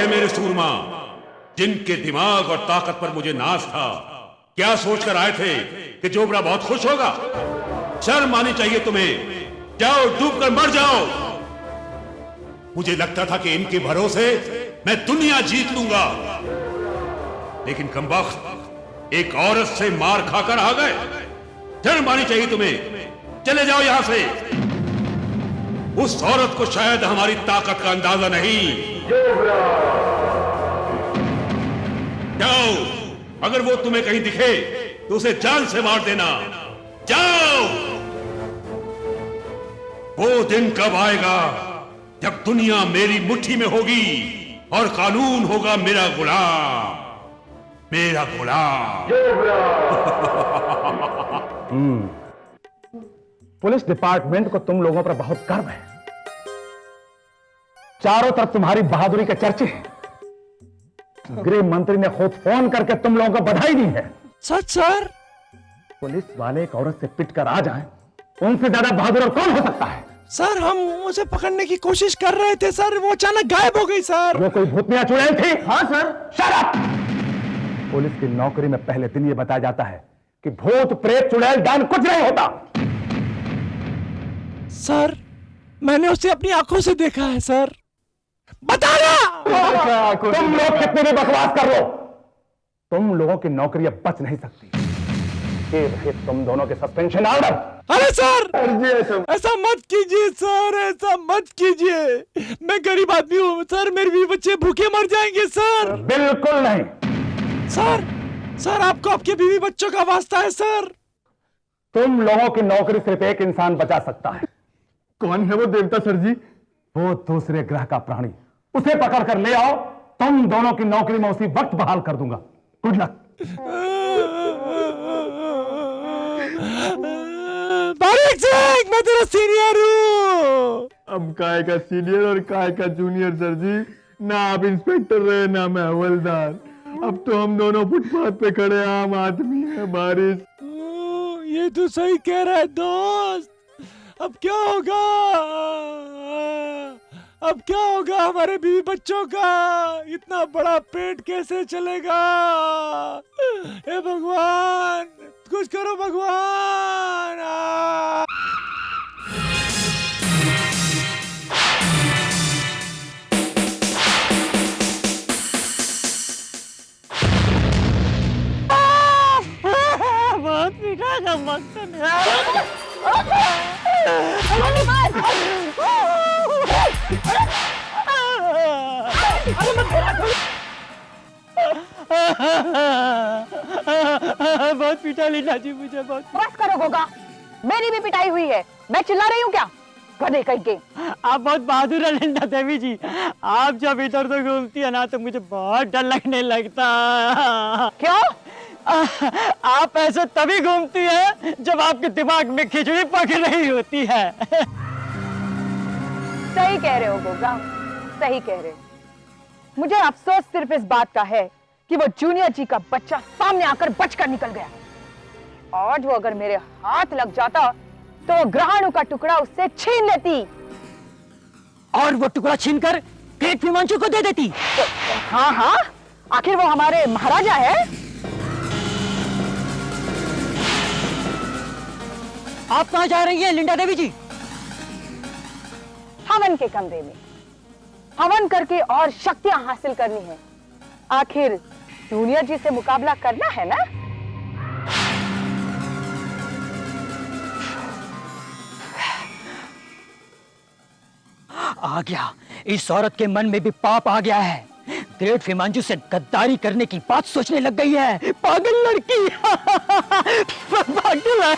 हैं मेरे सूरमा, जिनके दिमाग और ताकत पर मुझे नाज था। क्या सोचकर आए थे कि जोबरा बहुत खुश होगा? शर्म आनी चाहिए तुम्हें। जाओ, डूब कर मर जाओ। मुझे लगता था कि इनके भरोसे मैं दुनिया जीत लूंगा, लेकिन कमबख्त एक औरत से मार खाकर आ गए। शर्म आनी चाहिए तुम्हें। चले जाओ यहां से। उस औरत को शायद हमारी ताकत का अंदाजा नहीं। जाओ, अगर वो तुम्हें कहीं दिखे तो उसे जान से मार देना। जाओ। वो दिन कब आएगा जब दुनिया मेरी मुट्ठी में होगी और कानून होगा मेरा गुलाम, मेरा गुलाम। पुलिस डिपार्टमेंट को तुम लोगों पर बहुत गर्व है। चारों तरफ तुम्हारी बहादुरी के चर्चे हैं। गृह मंत्री ने खुद फोन करके तुम लोगों को बधाई दी है। सच सर? पुलिस वाले एक औरत से पिट कर आ जाएं, उनसे ज्यादा बहादुर और कौन हो सकता है? सर, हम उसे पकड़ने की कोशिश कर रहे थे सर, वो अचानक गायब हो गई सर। वो कोई भूतनिया चुड़ैल थी? हाँ सर। Shut up! पुलिस की नौकरी में पहले दिन ये बताया जाता है कि भूत प्रेत चुड़ैल डायन कुछ नहीं होता। सर, मैंने उसे अपनी आंखों से देखा है सर। बताना! तुम लोग कितनी भी बकवास कर लो, तुम लोगों की नौकरी अब बच नहीं सकती। ये रहे तुम दोनों के सस्पेंशन ऑर्डर। अरे सर, ऐसा मत कीजिए सर, ऐसा मत कीजिए। मैं गरीब आदमी हूँ सर, मेरे भी बच्चे भूखे मर जाएंगे सर। बिल्कुल नहीं सर। सर, आपको आपके बीवी बच्चों का वास्ता है सर। तुम लोगों की नौकरी सिर्फ एक इंसान बचा सकता है। कौन है वो देवता सर जी? वो दूसरे ग्रह का प्राणी, उसे पकड़ कर ले आओ। तुम दोनों की नौकरी में उसी वक्त बहाल कर दूंगा। Good luck. बारीक सिंह, मैं तेरा सीनियर हूँ। अब काय का सीनियर और काय का जूनियर सर जी? ना आप इंस्पेक्टर रहे ना मैं हवलदार। अब तो हम दोनों फुटपाथ पे खड़े आम आदमी हैं। बारिश, ये तो सही कह रहा है दोस्त। अब क्या होगा? अब क्या होगा हमारे बीवी बच्चों का? इतना बड़ा पेट कैसे चलेगा? हे भगवान, कुछ करो भगवान। बहुत मीठा का मक्खन है। बहुत पिटा लीना जी मुझे बहुत। बस करो गोगा, मेरी भी पिटाई हुई है। मैं चिल्ला रही हूँ क्या? गधे कहीं के। आप बहुत बहादुर है लिंडा देवी जी। आप जब इधर उधर घूमती है ना तो मुझे बहुत डर लगने लगता। क्यों? आप ऐसे तभी घूमती है जब आपके दिमाग में खिचड़ी पक रही होती है। सही कह रहे हो गोगा, सही कह रहे हो। मुझे अफसोस सिर्फ इस बात का है कि वो जूनियर जी का बच्चा सामने आकर बचकर निकल गया। आज वो अगर मेरे हाथ लग जाता तो वो ग्रहाणु का टुकड़ा उससे छीन लेती। और वो टुकड़ा छीनकर ग्रेट हिमांशु को दे देती। हाँ हाँ, आखिर वो हमारे महाराजा है। आप कहाँ जा रही हैं लिंडा देवी जी? हवन के कमरे में हवन करके और शक्तियां हासिल करनी है। आखिर जूनियर जी से मुकाबला करना है ना। आ गया, इस औरत के मन में भी पाप आ गया है। ग्रेट हिमांशु से गद्दारी करने की बात सोचने लग गई है। पागल लड़की। पागल है।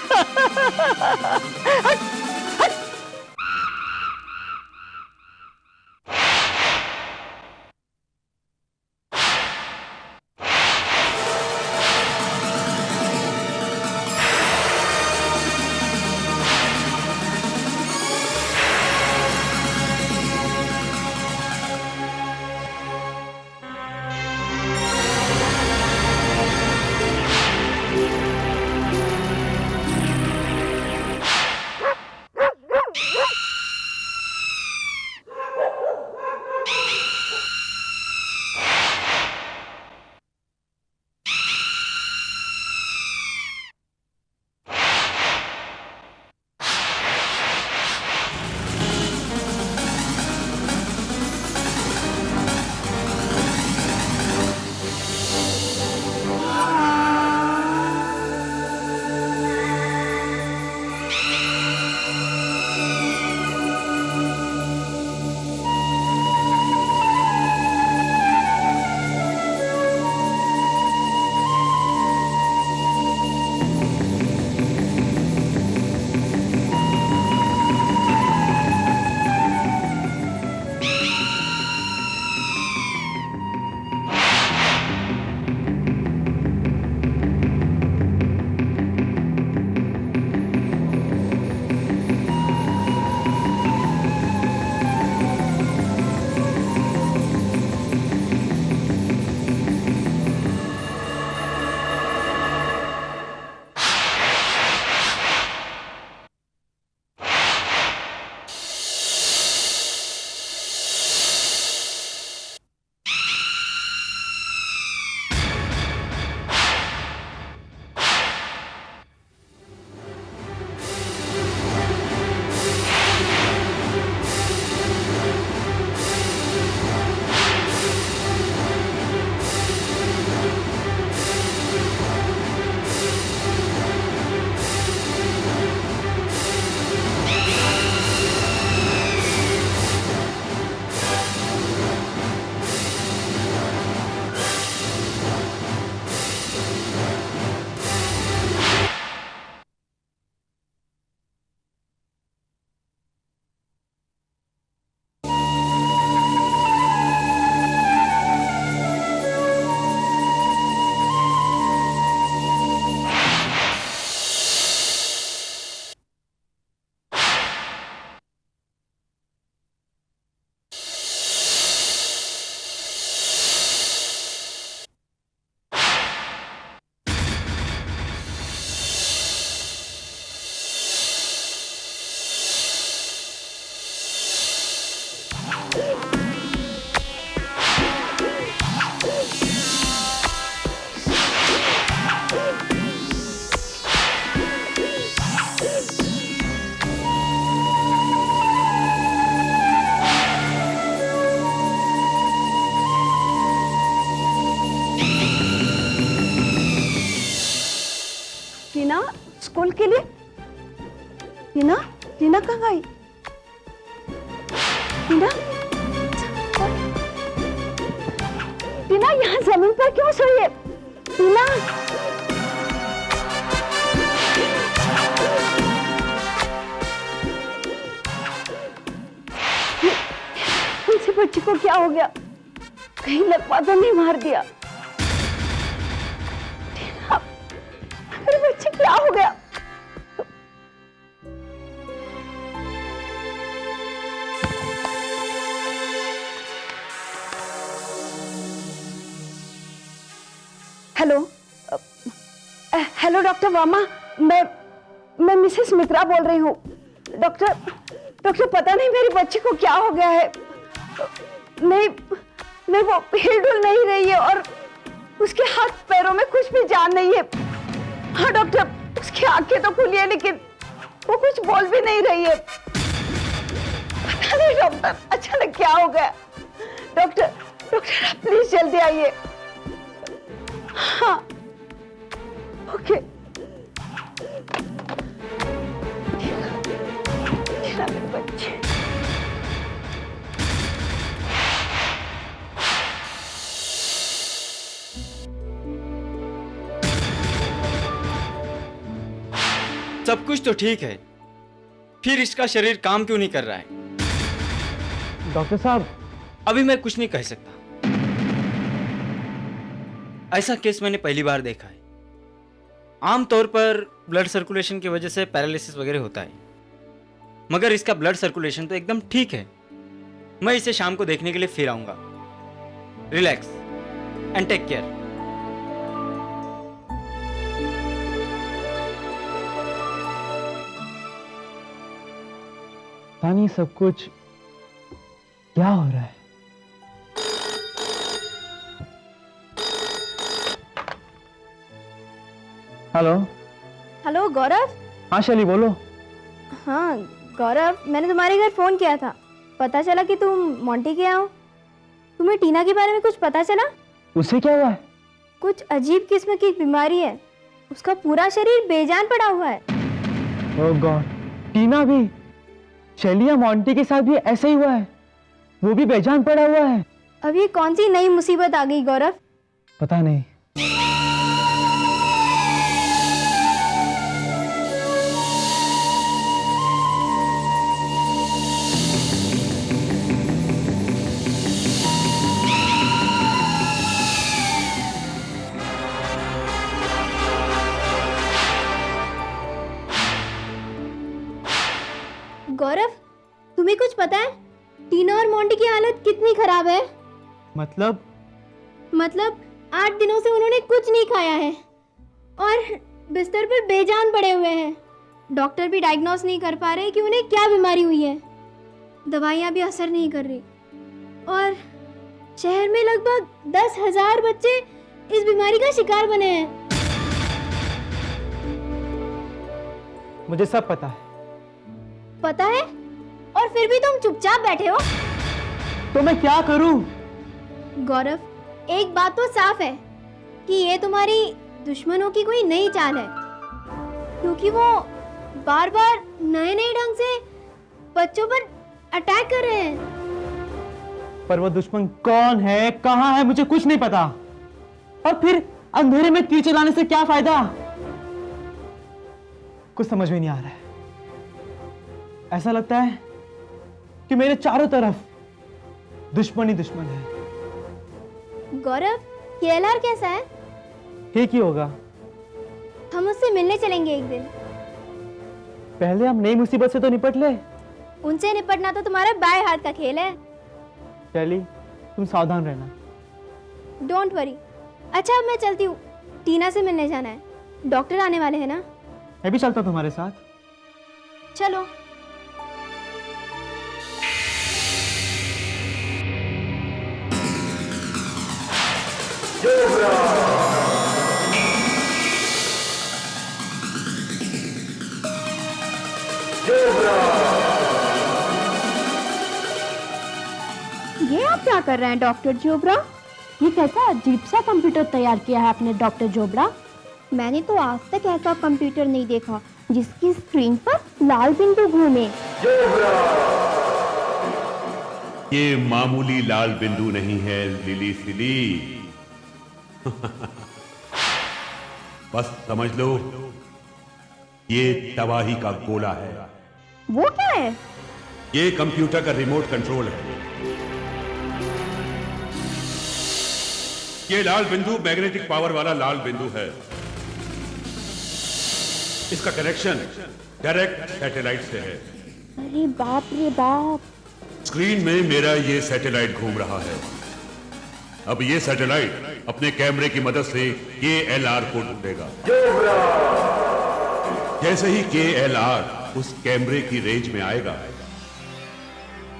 स्कूल के लिए। टीना, टीना कहाँ गई? टीना, टीना यहाँ जमीन पर क्यों सोई है? टीना, तुमसे बच्ची को क्या हो गया? कहीं लकवा तो नहीं मार दिया? टीना, मेरे बच्चे क्या हो गया? हेलो, हेलो डॉक्टर वर्मा, मैं मिसेस मित्रा बोल रही हूँ। डॉक्टर पता नहीं मेरी बच्ची को क्या हो गया है। नहीं वो हिल-डुल नहीं रही है और उसके हाथ पैरों में कुछ भी जान नहीं है। हाँ डॉक्टर, उसकी आंखें तो खुली है लेकिन वो कुछ बोल भी नहीं रही है। पता नहीं डॉक्टर, अचानक क्या हो गया। डॉक्टर आप प्लीज जल्दी आइए। हाँ ओके। मेरे बच्चे, सब कुछ तो ठीक है, फिर इसका शरीर काम क्यों नहीं कर रहा है? डॉक्टर साहब, अभी मैं कुछ नहीं कह सकता। ऐसा केस मैंने पहली बार देखा है। आमतौर पर ब्लड सर्कुलेशन की वजह से पैरालिसिस वगैरह होता है, मगर इसका ब्लड सर्कुलेशन तो एकदम ठीक है। मैं इसे शाम को देखने के लिए फिर आऊंगा। Relax and take care. Taani, सब कुछ क्या हो रहा है? हेलो गौरव। हाँ शैली, बोलो। हाँ गौरव, मैंने तुम्हारे घर फोन किया था, पता चला कि तुम मोंटी के यहाँ हो। तुम्हें टीना के बारे में कुछ पता चला? उससे क्या हुआ है? कुछ अजीब किस्म की बीमारी है, उसका पूरा शरीर बेजान पड़ा हुआ है। ओह गॉड, टीना भी? शैली या मोंटी के साथ भी ऐसा ही हुआ है? वो भी बेजान पड़ा हुआ है? अब ये कौन सी नई मुसीबत आ गई गौरव? पता नहीं। गौरव, तुम्हें कुछ पता है टीना और मोंटी की हालत कितनी खराब है? मतलब 8 दिनों से उन्होंने कुछ नहीं खाया है और बिस्तर पर बेजान पड़े हुए हैं। डॉक्टर भी डायग्नोस नहीं कर पा रहे कि उन्हें क्या बीमारी हुई है। दवाइयाँ भी असर नहीं कर रही और शहर में लगभग 10,000 बच्चे इस बीमारी का शिकार बने हैं। मुझे सब पता है। पता है और फिर भी तुम चुपचाप बैठे हो? तो मैं क्या करूं? गौरव, एक बात तो साफ है कि ये तुम्हारी दुश्मनों की कोई नई चाल है, क्योंकि वो बार बार नए नए ढंग से बच्चों पर अटैक कर रहे हैं। पर वो दुश्मन कौन है, कहां है, मुझे कुछ नहीं पता। और फिर अंधेरे में तीर चलाने से क्या फायदा? कुछ समझ में नहीं आ रहा है। ऐसा लगता है कि मेरे चारों तरफ दुश्मन ही दुश्मन है। गौरव, केएलआर कैसा है? ठीक ही होगा। हम उससे मिलने चलेंगे एक दिन। पहले हम नई मुसीबत से तो निपट ले। उनसे निपटना तो तुम्हारे बाएं हाथ का खेल है। शैली, तुम सावधान रहना। Don't worry. अच्छा, अब मैं चलती हूँ, टीना से मिलने जाना है। डॉक्टर आने वाले हैं ना? मैं भी चलता हूं तुम्हारे साथ। चलो। ये आप क्या कर रहे हैं डॉक्टर जोबरा? ये कैसा अजीब सा कंप्यूटर तैयार किया है आपने डॉक्टर जोबरा? मैंने तो आज तक ऐसा कंप्यूटर नहीं देखा जिसकी स्क्रीन पर लाल बिंदु घूमे। ये मामूली लाल बिंदु नहीं है लिली सिली। बस समझ लो, ये तबाही का गोला है। वो क्या है? ये कंप्यूटर का रिमोट कंट्रोल है। ये लाल बिंदु मैग्नेटिक पावर वाला लाल बिंदु है। इसका कनेक्शन डायरेक्ट सैटेलाइट से है। अरे बाप रे बाप। स्क्रीन में मेरा ये सैटेलाइट घूम रहा है। अब ये सैटेलाइट अपने कैमरे की मदद से KLR को ढूंढेगा। जैसे ही KLR उस कैमरे की रेंज में आएगा,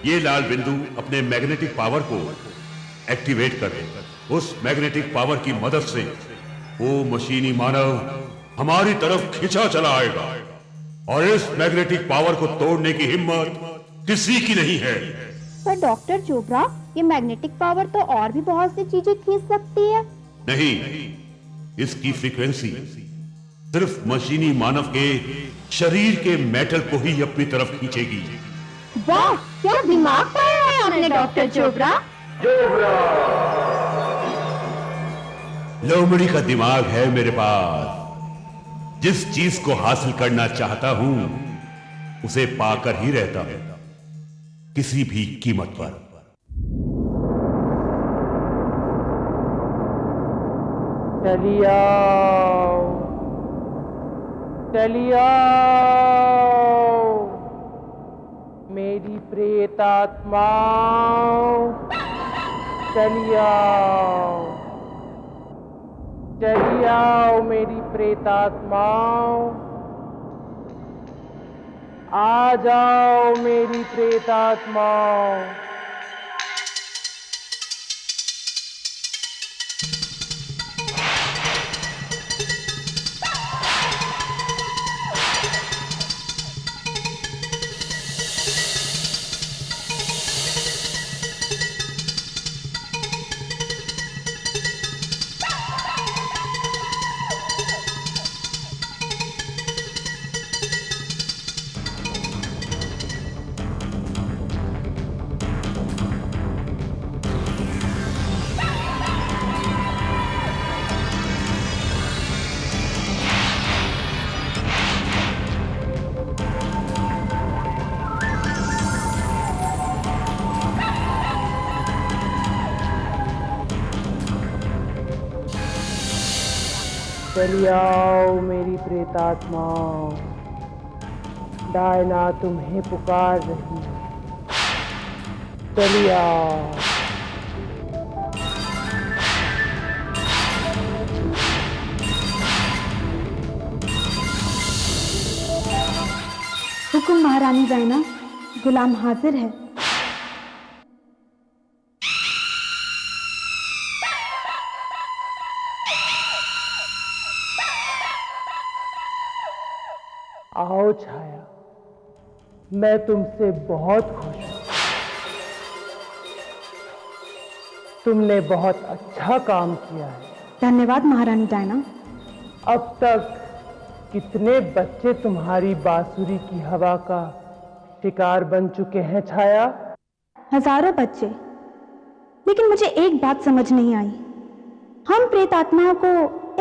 ये लाल बिंदु अपने मैग्नेटिक पावर को एक्टिवेट कर देगा। उस मैग्नेटिक पावर की मदद से वो मशीनी मानव हमारी तरफ खिंचा चला आएगा, और इस मैग्नेटिक पावर को तोड़ने की हिम्मत किसी की नहीं है। पर डॉक्टर चोपड़ा, ये मैग्नेटिक पावर तो और भी बहुत सी चीजें खींच सकती है। नहीं, इसकी फ्रीक्वेंसी सिर्फ मशीनी मानव के शरीर के मेटल को ही अपनी तरफ खींचेगी। वाह, क्या दिमाग पाया है आपने डॉक्टर चोपड़ा। लोमड़ी का दिमाग है मेरे पास। जिस चीज को हासिल करना चाहता हूं उसे पाकर ही रहता हूं, किसी भी कीमत पर। चलिए चलिए मेरी प्रेतात्मा, चलिए चलिए आओ मेरी प्रेतात्मा, आ जाओ मेरी प्रेतात्मा। चलिए आओ मेरी प्रेतात्मा, डायना तुम्हें पुकार रही है। चलिए आओ। हुकुम महारानी डायना, गुलाम हाजिर है। आओ छाया, मैं तुमसे बहुत खुश हूं। तुमने बहुत अच्छा काम किया है। धन्यवाद महारानी डायना। अब तक कितने बच्चे तुम्हारी बांसुरी की हवा का शिकार बन चुके हैं छाया? हजारों बच्चे। लेकिन मुझे एक बात समझ नहीं आई, हम प्रेत आत्माओं को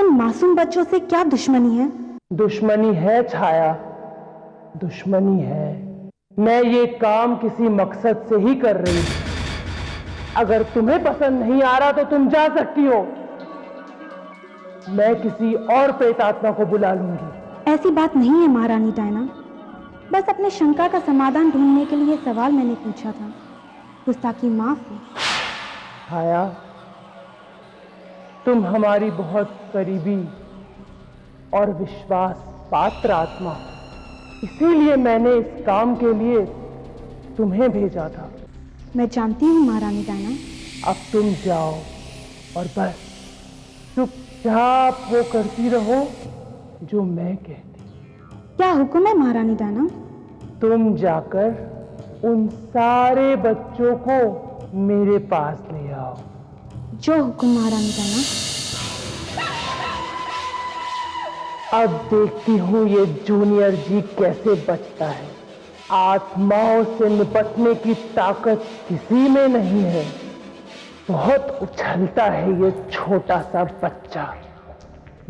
इन मासूम बच्चों से क्या दुश्मनी है? दुश्मनी है छाया, दुश्मनी है। मैं ये काम किसी मकसद से ही कर रही हूं। अगर तुम्हें पसंद नहीं आ रहा तो तुम जा सकती हो। मैं किसी और प्रेतात्मा को बुला लूंगी। ऐसी बात नहीं है महारानी डायना, बस अपने शंका का समाधान ढूंढने के लिए सवाल मैंने पूछा था। गुस्ताखी माफ हो। छाया, तुम हमारी बहुत करीबी और विश्वास पात्र आत्मा हो, इसीलिए मैंने इस काम के लिए तुम्हें भेजा था। मैं जानती हूँ महारानी डायना। अब तुम जाओ और बस चुपचाप वो करती रहो जो मैं कहती। क्या हुक्म है महारानी डायना? तुम जाकर उन सारे बच्चों को मेरे पास ले आओ। जो हुक्म महारानी डायना। अब देखती हूँ ये जूनियर जी कैसे बचता है। आत्माओं से निपटने की ताकत किसी में नहीं है। बहुत उछलता है ये छोटा सा बच्चा।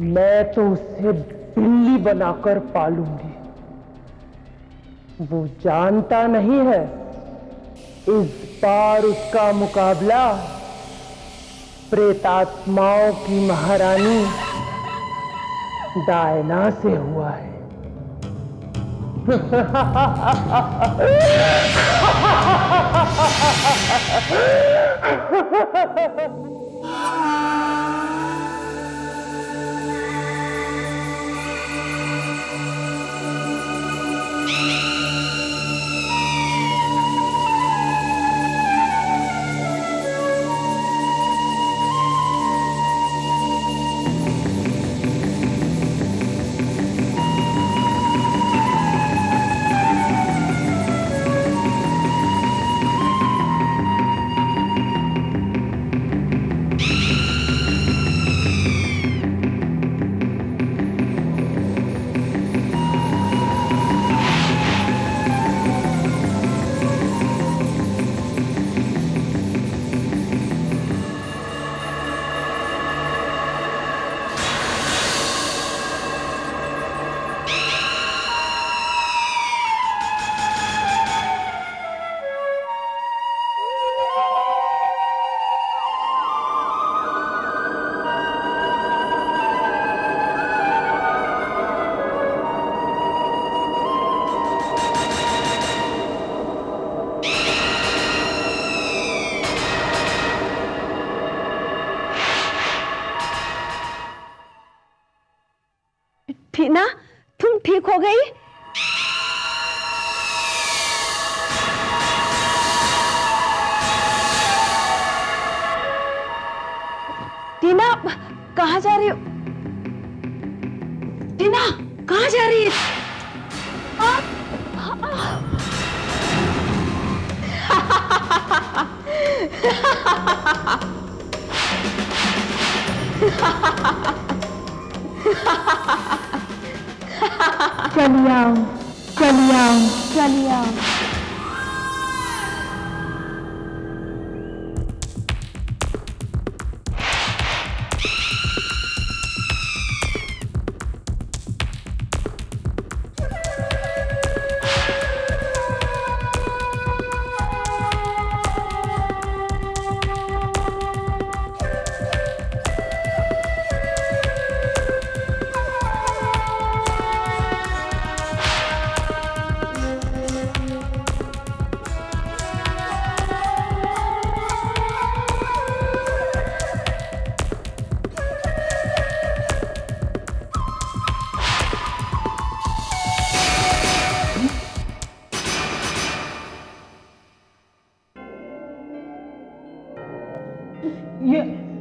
मैं तो उसे बिल्ली बनाकर पालूंगी। वो जानता नहीं है इस बार उसका मुकाबला प्रेतात्माओं की महारानी डायना से हुआ है। टीना, तुम ठीक हो गई? टीना, कहाँ जा रही हो? टीना, कहाँ जा रही है? चलिए आओ, चलिए आओ, चलिए आओ।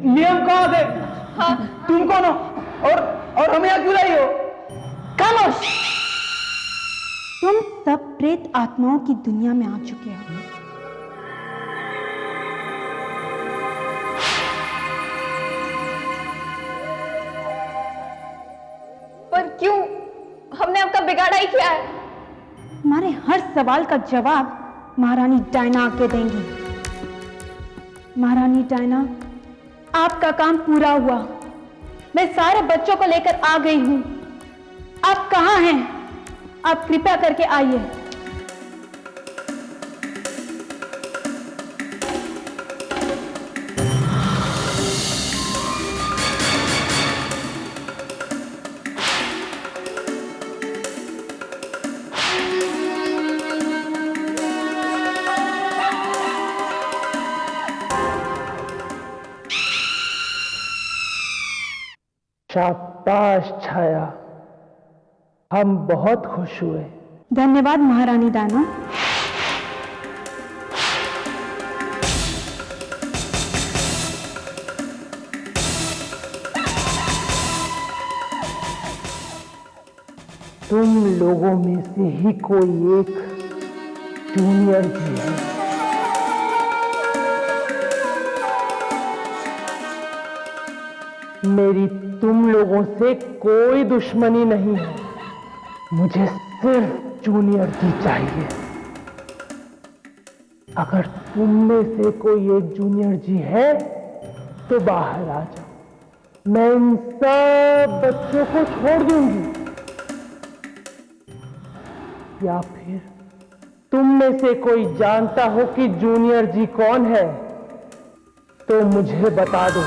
ये हम कहाँ थे? हाँ। तुम कौन हो? और हमें यहाँ क्यों लाई हो? खामोश! तुम सब प्रेत आत्माओं की दुनिया में आ चुके हो। पर क्यों? हमने आपका बिगाड़ा ही क्या है? हमारे हर सवाल का जवाब महारानी डायना आके देंगी। महारानी डायना, आपका काम पूरा हुआ। मैं सारे बच्चों को लेकर आ गई हूं। आप कहां हैं? आप कृपया करके आइए। शाबाश छाया, हम बहुत खुश हुए। धन्यवाद महारानी डायना। तुम लोगों में से ही कोई एक जूनियर जी है। मेरी तुम लोगों से कोई दुश्मनी नहीं है। मुझे सिर्फ जूनियर जी चाहिए। अगर तुम में से कोई एक जूनियर जी है तो बाहर आ जाओ। मैं इन सब बच्चों को छोड़ दूंगी। या फिर तुम में से कोई जानता हो कि जूनियर जी कौन है तो मुझे बता दो।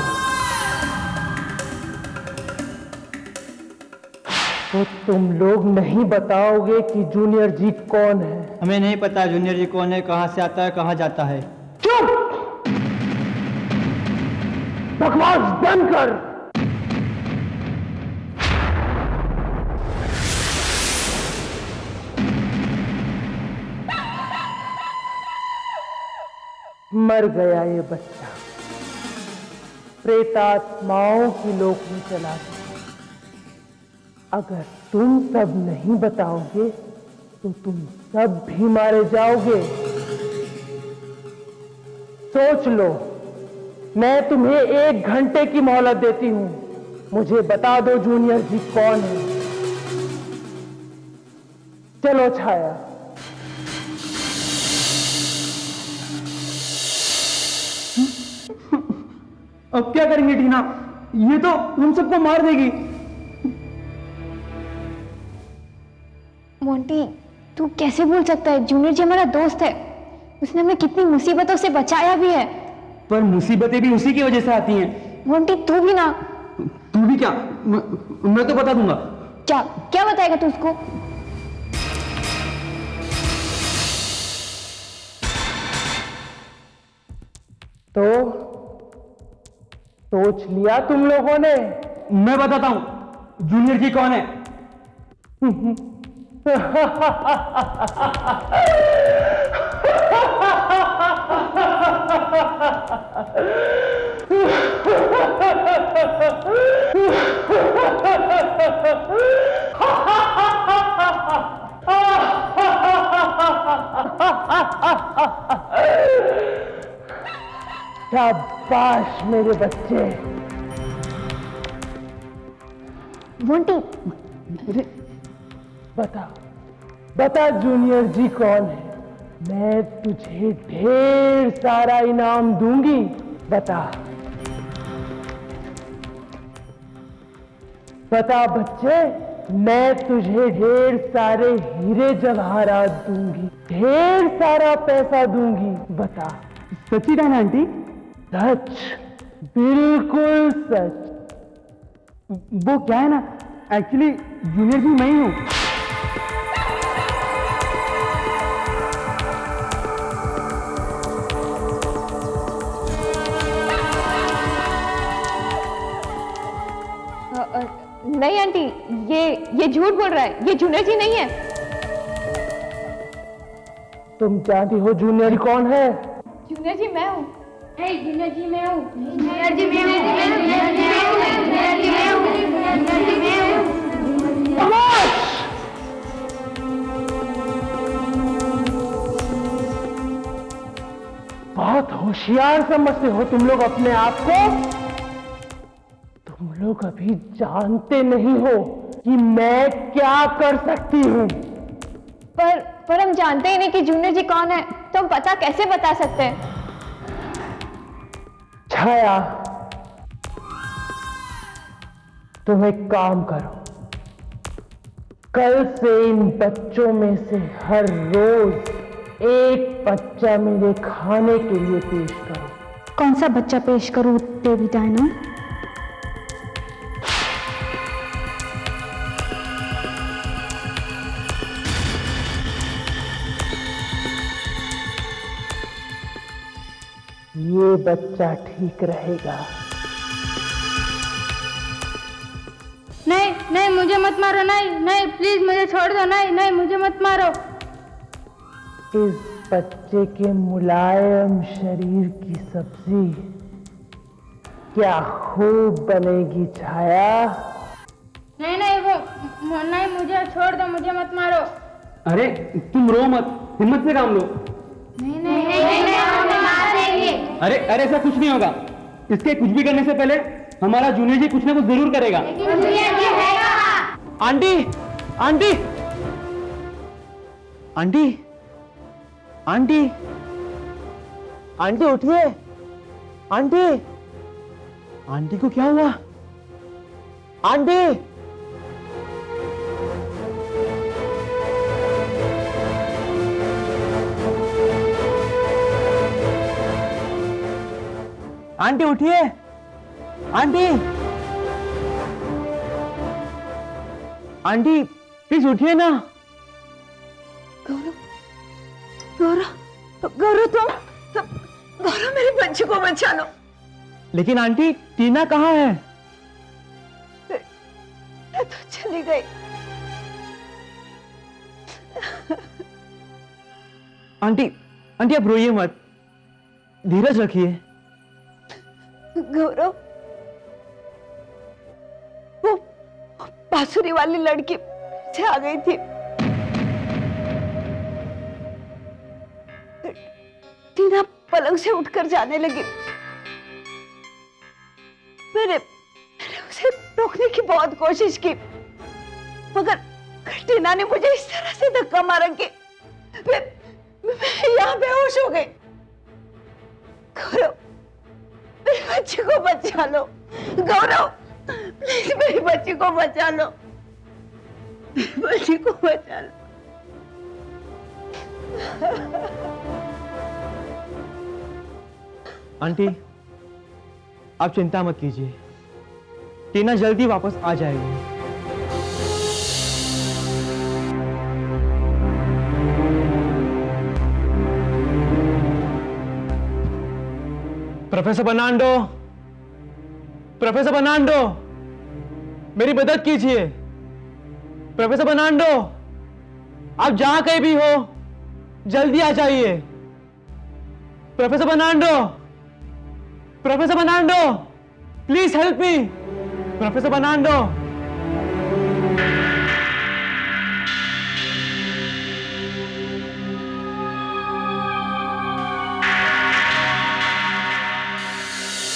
तो तुम लोग नहीं बताओगे कि जूनियर जी कौन है? हमें नहीं पता जूनियर जी कौन है, कहां से आता है, कहां जाता है। चुप! बकवास बंद कर। मर गया ये बच्चा, प्रेतात्माओं की लोक में चला गया। अगर तुम सब नहीं बताओगे तो तुम सब भी मारे जाओगे। सोच लो, मैं तुम्हें 1 घंटे की मोहलत देती हूं। मुझे बता दो जूनियर जी कौन है। चलो छाया। अब क्या करेंगे टीना? ये तो हम सबको मार देगी। मोंटी, तू कैसे भूल सकता है? जूनियर जी हमारा दोस्त है। उसने हमें कितनी मुसीबतों से बचाया भी है। पर मुसीबतें भी उसी की वजह से आती हैं। मोंटी तू भी ना। तू भी क्या? मैं तो बता दूंगा। क्या बताएगा तू उसको? तो सोच लिया तुम लोगों ने? मैं बताता हूं जूनियर जी कौन है। शाबाश मेरे बच्चे। मोंटी, बता जूनियर जी कौन है। मैं तुझे ढेर सारा इनाम दूंगी। बता बच्चे, मैं तुझे ढेर सारे हीरे जवाहरात दूंगी, ढेर सारा पैसा दूंगी। बता। सच्ची डायना आंटी? सच, बिल्कुल सच। वो क्या है ना, एक्चुअली जूनियर जी मैं ही हूं। नहीं आंटी, ये झूठ बोल रहा है। ये जूनियर जी नहीं है। तुम जानती हो जूनियर जी कौन है? जूनियर जी मैं हूँ। जूनियर जी मैं हूँ। जूनियर जी मैं हूँ। जूनियर जी मैं हूँ। जूनियर जी मैं हूँ। जूनियर जी मैं हूँ। बहुत होशियार समझते हो तुम लोग अपने आप को। तुम लोग अभी जानते नहीं हो कि मैं क्या कर सकती हूँ। पर हम जानते ही नहीं कि जूनियर जी कौन है, तो हम पता कैसे बता सकते हैं? छाया, तुम एक काम करो, कल से इन बच्चों में से हर रोज एक बच्चा मेरे खाने के लिए पेश करो। कौन सा बच्चा पेश करूं देवी डायना? ये बच्चा ठीक रहेगा। नहीं नहीं, मुझे मत मारो। नहीं नहीं, प्लीज मुझे छोड़ दो। नहीं नहीं, मुझे मत मारो। इस बच्चे के मुलायम शरीर की सब्जी क्या खूब बनेगी छाया। नहीं नहीं, वो नहीं, मुझे छोड़ दो। मुझे मत मारो। अरे तुम रो मत, हिम्मत से काम लो। नहीं नहीं नहीं, हमें मार देंगे। अरे ऐसा कुछ नहीं होगा। इसके कुछ भी करने से पहले हमारा जूनियर जी कुछ ना कुछ जरूर करेगा। Aunty aunty aunty aunty aunty उठिए। आंटी आंटी को क्या हुआ? आंटी आंटी उठिए। आंटी आंटी प्लीज उठिए ना। गौरव गौरव गौरव तुम गौरव मेरे बच्चे को बचा लो। लेकिन आंटी टीना कहाँ है? मैं तो चली गई। आंटी आंटी आप रोइए मत, धीरज रखिए। गौरव वो बांसुरी वाली लड़की से आ गई थी। टीना पलंग से उठकर जाने लगी। मैंने उसे रोकने की बहुत कोशिश की, मगर टीना ने मुझे इस तरह से धक्का मारा कि मैं यहाँ बेहोश हो गई। गौरव मेरे बच्चे को बचा लो। गौरव प्लीज मेरी बच्ची को बचा लो। मेरी बच्ची को बचा लो। आंटी आप चिंता मत कीजिए, टीना जल्दी वापस आ जाएगी। प्रोफेसर बर्नांडो मेरी मदद कीजिए। प्रोफेसर बर्नांडो आप जहां कहीं भी हो जल्दी आ जाइए। Professor Bernando please help me. Professor Bernando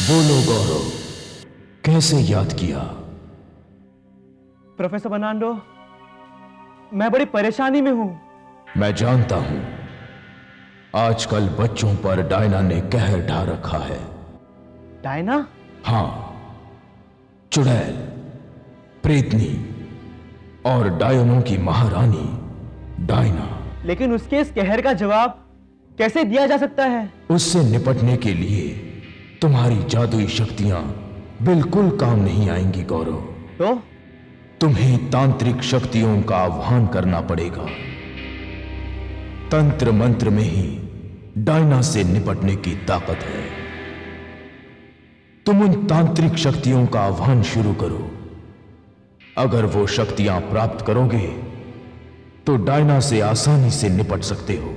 बोलो गौरव, कैसे याद किया? प्रोफेसर बर्नांडो मैं बड़ी परेशानी में हूं। मैं जानता हूं, आजकल बच्चों पर डायना ने कहर ढा रखा है। डायना? हाँ, चुड़ैल, प्रेतनी और डायनों की महारानी डायना। लेकिन उसके इस कहर का जवाब कैसे दिया जा सकता है? उससे निपटने के लिए तुम्हारी जादुई शक्तियां बिल्कुल काम नहीं आएंगी गौरव। तो तुम्हें तांत्रिक शक्तियों का आह्वान करना पड़ेगा। तंत्र मंत्र में ही डायना से निपटने की ताकत है। तुम उन तांत्रिक शक्तियों का आह्वान शुरू करो। अगर वो शक्तियां प्राप्त करोगे तो डायना से आसानी से निपट सकते हो।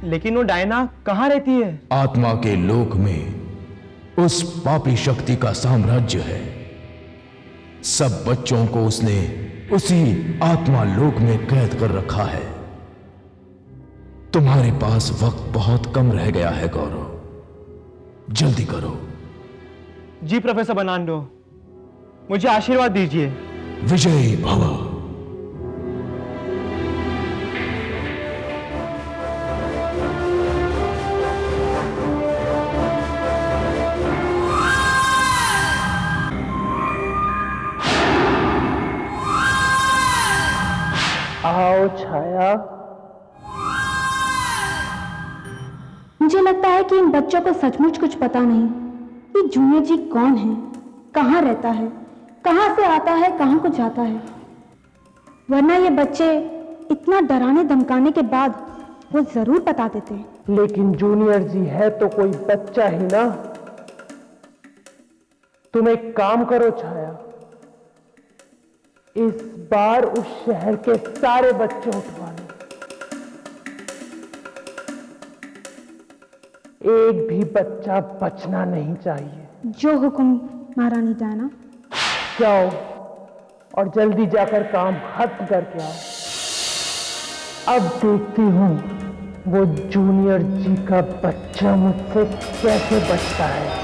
लेकिन वो डायना कहां रहती है? आत्मा के लोक में उस पापी शक्ति का साम्राज्य है। सब बच्चों को उसने उसी आत्मा लोक में कैद कर रखा है। तुम्हारे पास वक्त बहुत कम रह गया है गौरव, जल्दी करो। जी प्रोफेसर बर्नांडो, मुझे आशीर्वाद दीजिए। विजयी भव। आओ छाया। मुझे लगता है कि इन बच्चों को सचमुच कुछ पता नहीं कि जूनियर जी कौन है, कहाँ रहता है, कहाँ से आता है, कहाँ को जाता है। वरना ये बच्चे इतना डराने धमकाने के बाद वो जरूर बता देते। लेकिन जूनियर जी है तो कोई बच्चा ही ना। तुम एक काम करो छाया, इस बार उस शहर के सारे बच्चे उठवा लो। एक भी बच्चा बचना नहीं चाहिए। जो हुक्म महारानी डायना। जाओ और जल्दी जाकर काम खत्म करके आओ। अब देखती हूं वो जूनियर जी का बच्चा मुझसे कैसे बचता है।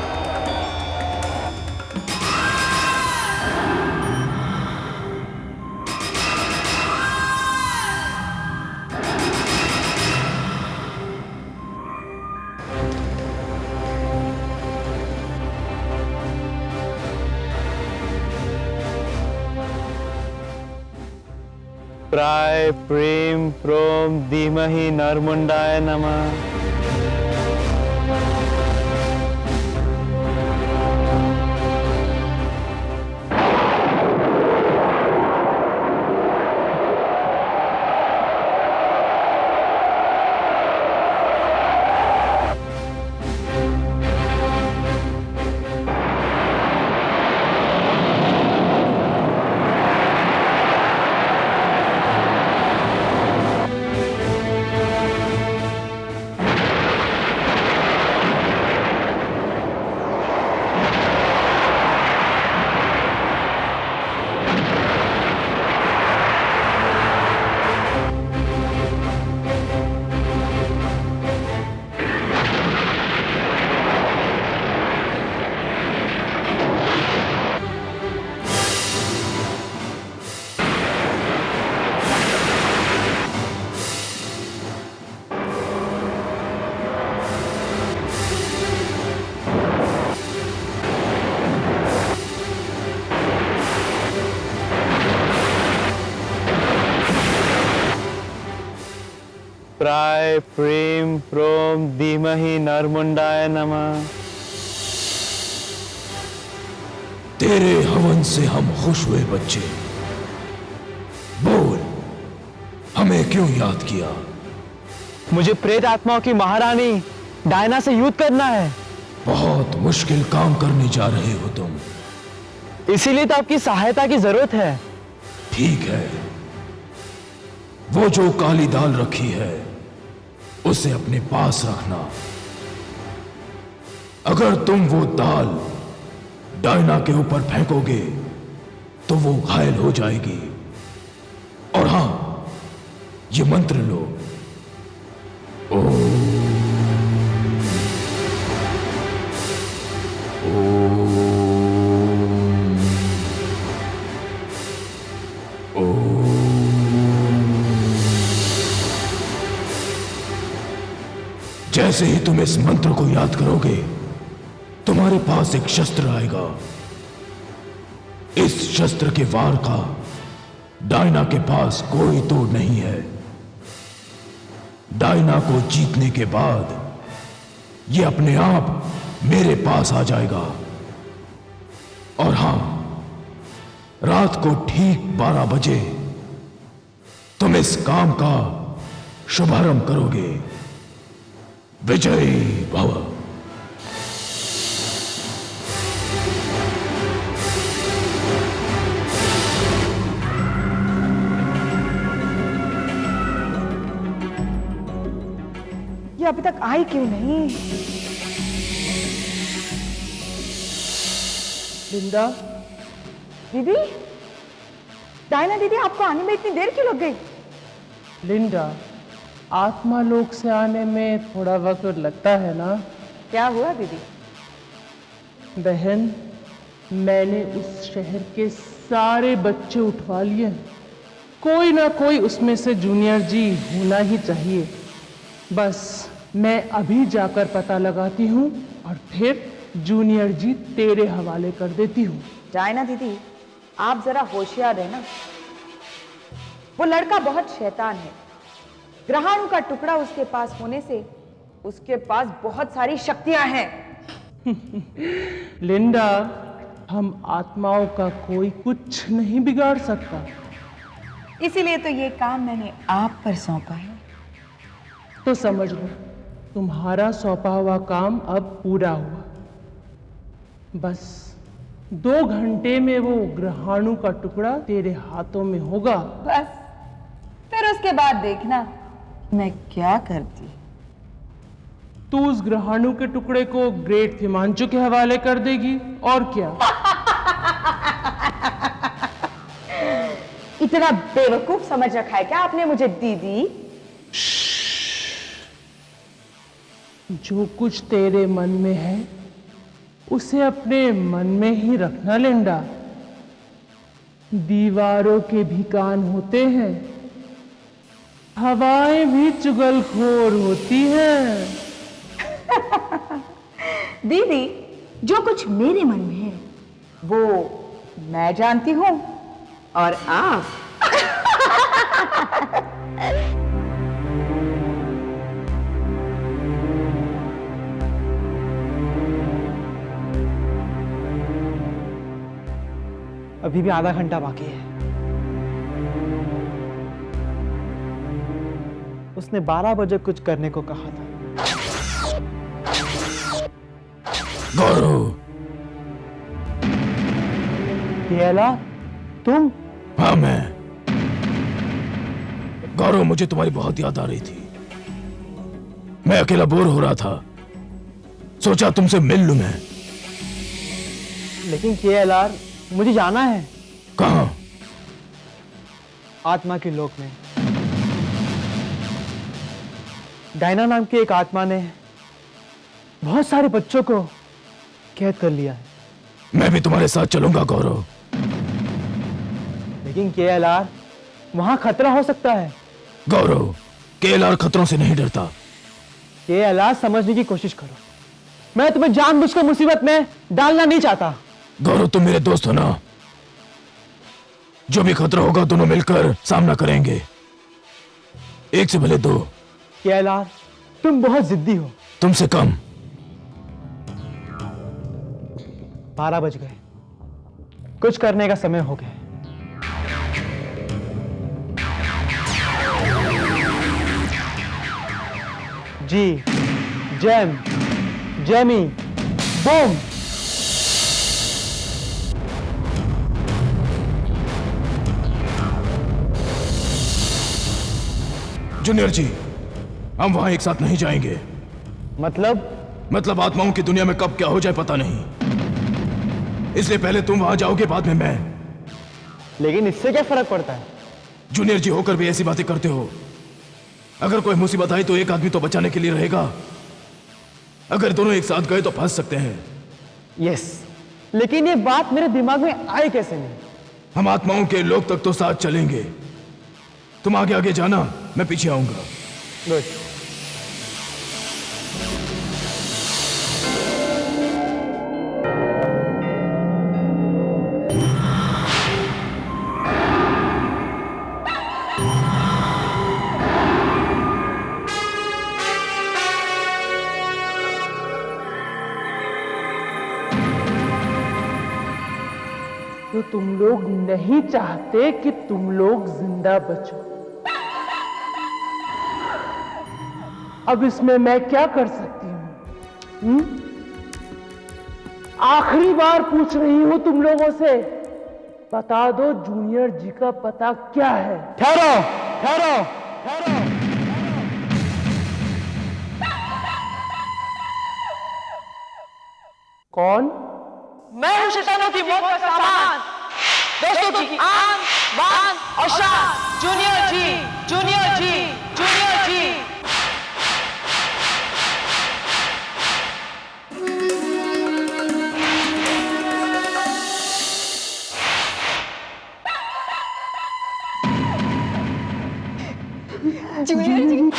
प्राय प्रेम प्रोम धीमहि नरमुंडाय नमः। प्राय प्रेम प्रोम धीमहि नरमुंडाय नमः। तेरे हवन से हम खुश हुए बच्चे। बोल, हमें क्यों याद किया? मुझे प्रेत आत्माओं की महारानी डायना से युद्ध करना है। बहुत मुश्किल काम करने जा रहे हो तुम। इसीलिए तो आपकी सहायता की जरूरत है। ठीक है, वो जो काली दाल रखी है उसे अपने पास रखना। अगर तुम वो दाल डायना के ऊपर फेंकोगे तो वो घायल हो जाएगी। और हां, ये मंत्र लो। ओम जैसे ही तुम इस मंत्र को याद करोगे तुम्हारे पास एक शस्त्र आएगा। इस शस्त्र के वार का डायना के पास कोई तोड़ नहीं है। डायना को जीतने के बाद ये अपने आप मेरे पास आ जाएगा। और हां, रात को ठीक 12 बजे तुम इस काम का शुभारंभ करोगे। विजयी भव। ये अभी तक आई क्यों नहीं? लिंडा, दीदी, डायना दीदी, आपको आने में इतनी देर क्यों लग गई? लिंडा, आत्मा लोक से आने में थोड़ा वक्त लगता है ना। क्या हुआ दीदी? बहन, मैंने उस शहर के सारे बच्चे उठवा लिए। कोई ना कोई उसमें से जूनियर जी होना ही चाहिए। बस मैं अभी जाकर पता लगाती हूँ और फिर जूनियर जी तेरे हवाले कर देती हूँ। डायना दीदी, आप जरा होशियार रहना। वो लड़का बहुत शैतान है। ग्रहाणु का टुकड़ा उसके पास होने से उसके पास बहुत सारी शक्तियां हैं। लिंडा, हम आत्माओं का कोई कुछ नहीं बिगाड़ सकता। इसीलिए तो ये काम मैंने आप पर सौंपा है। तो समझ लो, तुम्हारा सौंपा हुआ काम अब पूरा हुआ। बस 2 घंटे में वो ग्रहाणु का टुकड़ा तेरे हाथों में होगा। बस फिर उसके बाद देखना मैं क्या करती। तू उस ग्रहाणु के टुकड़े को ग्रेट हिमांशु के हवाले कर देगी और क्या। इतना बेवकूफ समझ रखा है क्या आपने मुझे दीदी? जो कुछ तेरे मन में है उसे अपने मन में ही रखना लिंडा। दीवारों के भी कान होते हैं, हवाएं भी चुगलखोर होती हैं। दीदी, जो कुछ मेरे मन में है वो मैं जानती हूं और आप अभी भी आधा घंटा बाकी है। उसने 12 बजे कुछ करने को कहा था। गौरव। केला, तुम? हाँ मैं। गौरव, मुझे तुम्हारी बहुत याद आ रही थी। मैं अकेला बोर हो रहा था, सोचा तुमसे मिल लूं मैं। लेकिन केएलआर, मुझे जाना है। कहां? आत्मा के लोक में। डायना नाम की एक आत्मा ने बहुत सारे बच्चों को कैद कर लिया है। मैं भी तुम्हारे साथ चलूंगा गौरव। लेकिन केएलआर, वहां खतरा हो सकता है। गौरव, केएलआर खतरों से नहीं डरता। केएलआर, समझने की कोशिश करो। मैं तुम्हें जानबूझकर मुसीबत में डालना नहीं चाहता। गौरव, तुम मेरे दोस्त हो ना। जो भी खतरा होगा दोनों मिलकर सामना करेंगे, एक से भले दो। केएलआर, तुम बहुत जिद्दी हो। तुमसे कम। 12 बज गए, कुछ करने का समय हो गया। जी, जैम, जैमी, बूम। जूनियर जी, हम वहां एक साथ नहीं जाएंगे। मतलब आत्माओं की दुनिया में कब क्या हो जाए पता नहीं, इसलिए पहले तुम वहां जाओगे, बाद में मैं। लेकिन इससे क्या फर्क पड़ता है? जूनियर जी होकर भी ऐसी बातें करते हो। अगर कोई मुसीबत आई तो एक आदमी तो बचाने के लिए रहेगा। अगर दोनों एक साथ गए तो फंस सकते हैं। यस, लेकिन ये बात मेरे दिमाग में आई कैसे नहीं? हम आत्माओं के लोक तक तो साथ चलेंगे। तुम आगे आगे जाना, मैं पीछे आऊंगा। गुड। तो तुम लोग नहीं चाहते कि तुम लोग जिंदा बचो। अब इसमें मैं क्या कर सकती हूं? आखिरी बार पूछ रही हूं तुम लोगों से, बता दो जूनियर जी का पता क्या है? ठहरो, ठहरो, ठहरो। कौन? मैं हूं शैतानों की मौत का सामान, दोस्तों की आन, बान और शान। जूनियर जी, जूनियर जी, जूनियर जी। जूनियर जी।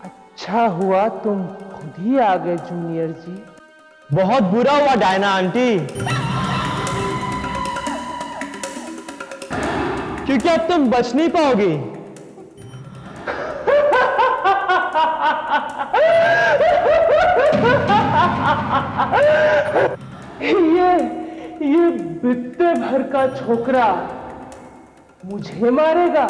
अच्छा हुआ तुम खुद ही आ गए जूनियर जी। बहुत बुरा हुआ डायना आंटी, क्योंकि अब तुम बच नहीं पाओगी। ये बित्ते भर का छोकरा मुझे मारेगा।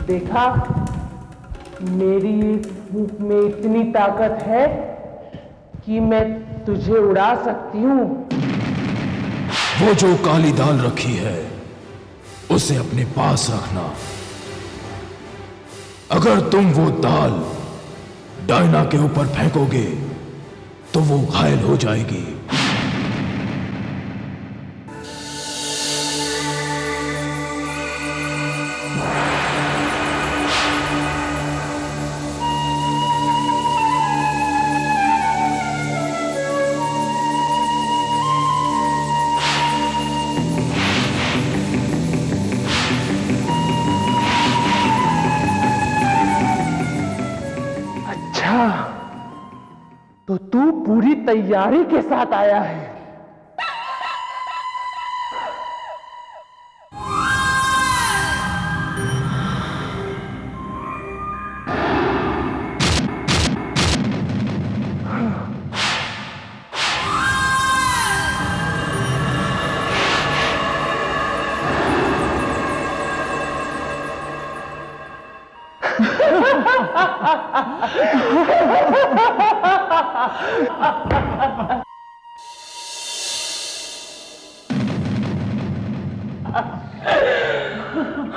देखा, मेरी फूंक में इतनी ताकत है कि मैं तुझे उड़ा सकती हूं। वो जो काली दाल रखी है उसे अपने पास रखना। अगर तुम वो दाल डायना के ऊपर फेंकोगे तो वो घायल हो जाएगी। तो तू पूरी तैयारी के साथ आया है।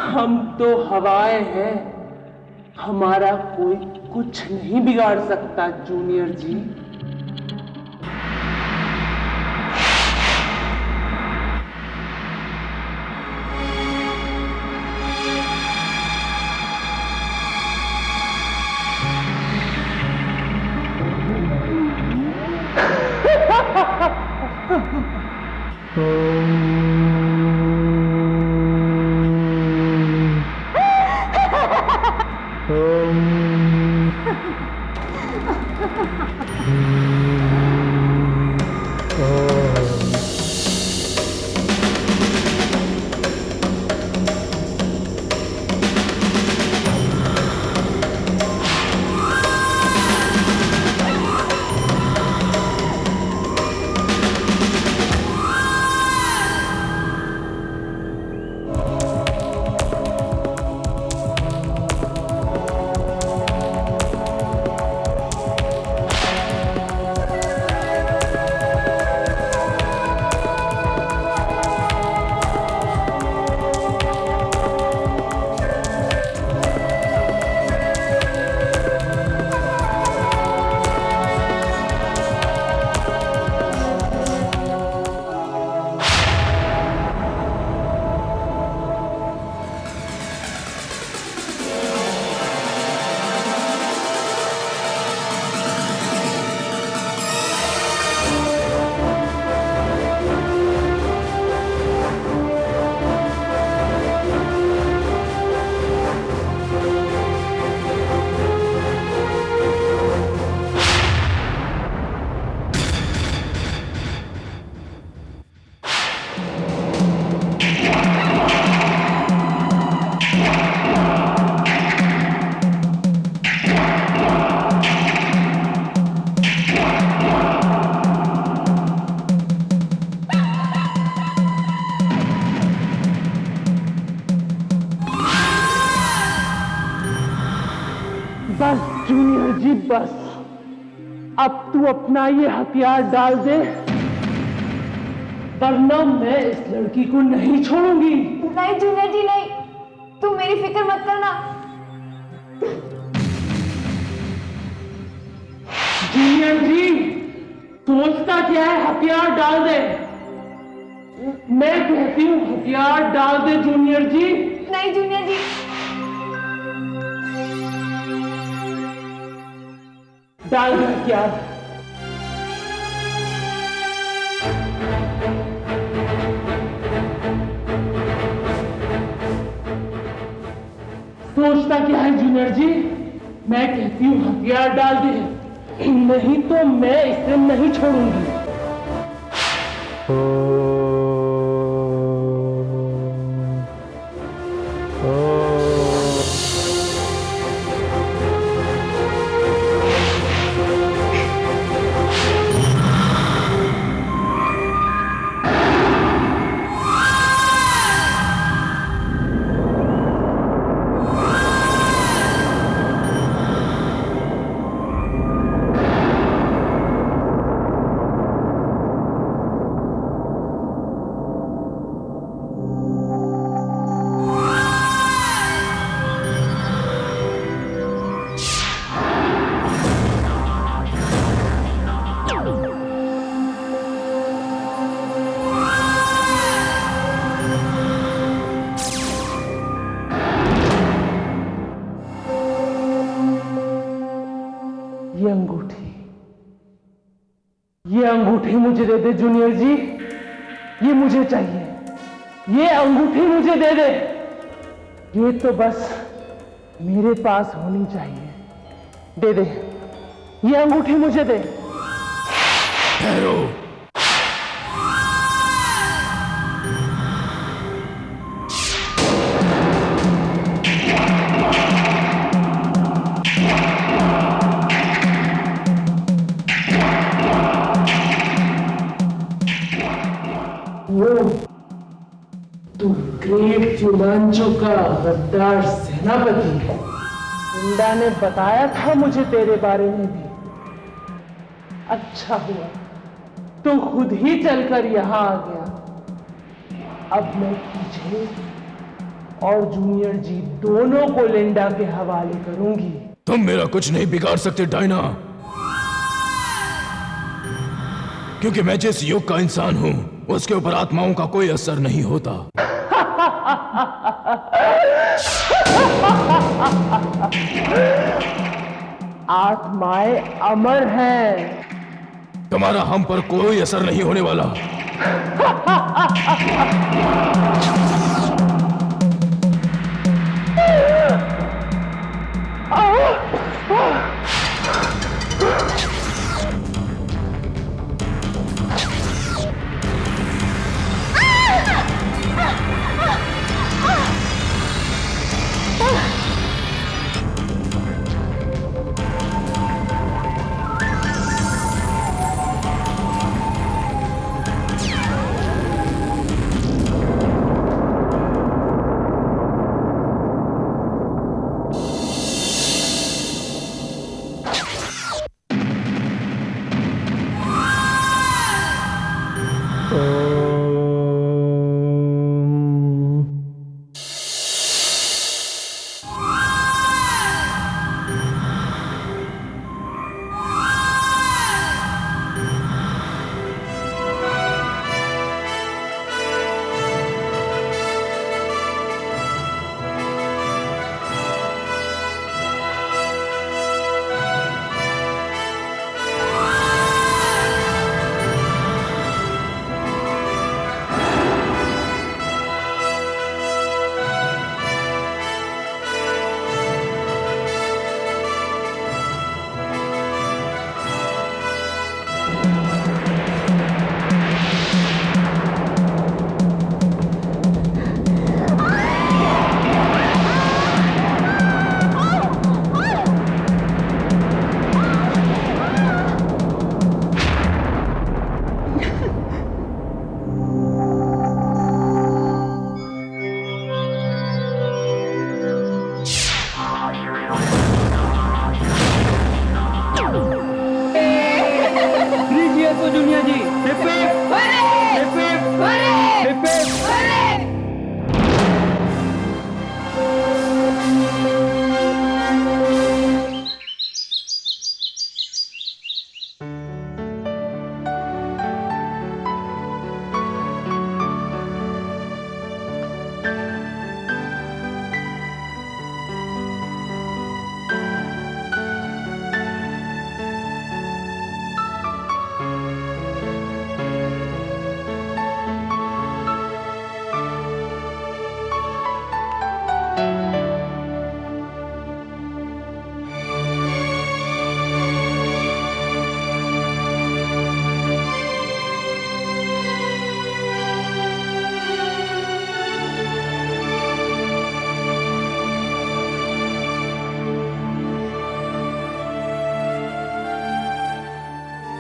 हम तो हवाएं हैं, हमारा कोई कुछ नहीं बिगाड़ सकता जूनियर जी। बस जूनियर जी बस, अब तू अपना ये हथियार डाल दे, वरना मैं इस लड़की को नहीं छोड़ूंगी। नहीं जूनियर जी नहीं, तुम मेरी फिक्र मत करना। जूनियर जी सोचता क्या है, हथियार डाल दे। मैं कहती हूँ हथियार डाल दे जूनियर जी। नहीं जूनियर जी। डाल दे हथियार। सोचता क्या है जूनियर जी, मैं कहती हूँ हथियार डाल दे, नहीं तो मैं इसे नहीं छोड़ूंगी। ये अंगूठी मुझे दे दे जूनियर जी, ये मुझे चाहिए। ये अंगूठी मुझे दे दे, ये तो बस मेरे पास होनी चाहिए। दे दे, ये अंगूठी मुझे दे। ठहरो। तू ग्रेट जुमांजो का गद्दार सेनापति है। इंडा ने बताया था मुझे तेरे बारे में भी। अच्छा हुआ तू खुद ही चलकर यहां आ गया। अब मैं तुझे और जूनियर जी दोनों को लिंडा के हवाले करूंगी। तुम मेरा कुछ नहीं बिगाड़ सकते डायना, क्योंकि मैं जिस युग का इंसान हूं उसके ऊपर आत्माओं का कोई असर नहीं होता। आत्माएं अमर हैं। तुम्हारा हम पर कोई असर नहीं होने वाला।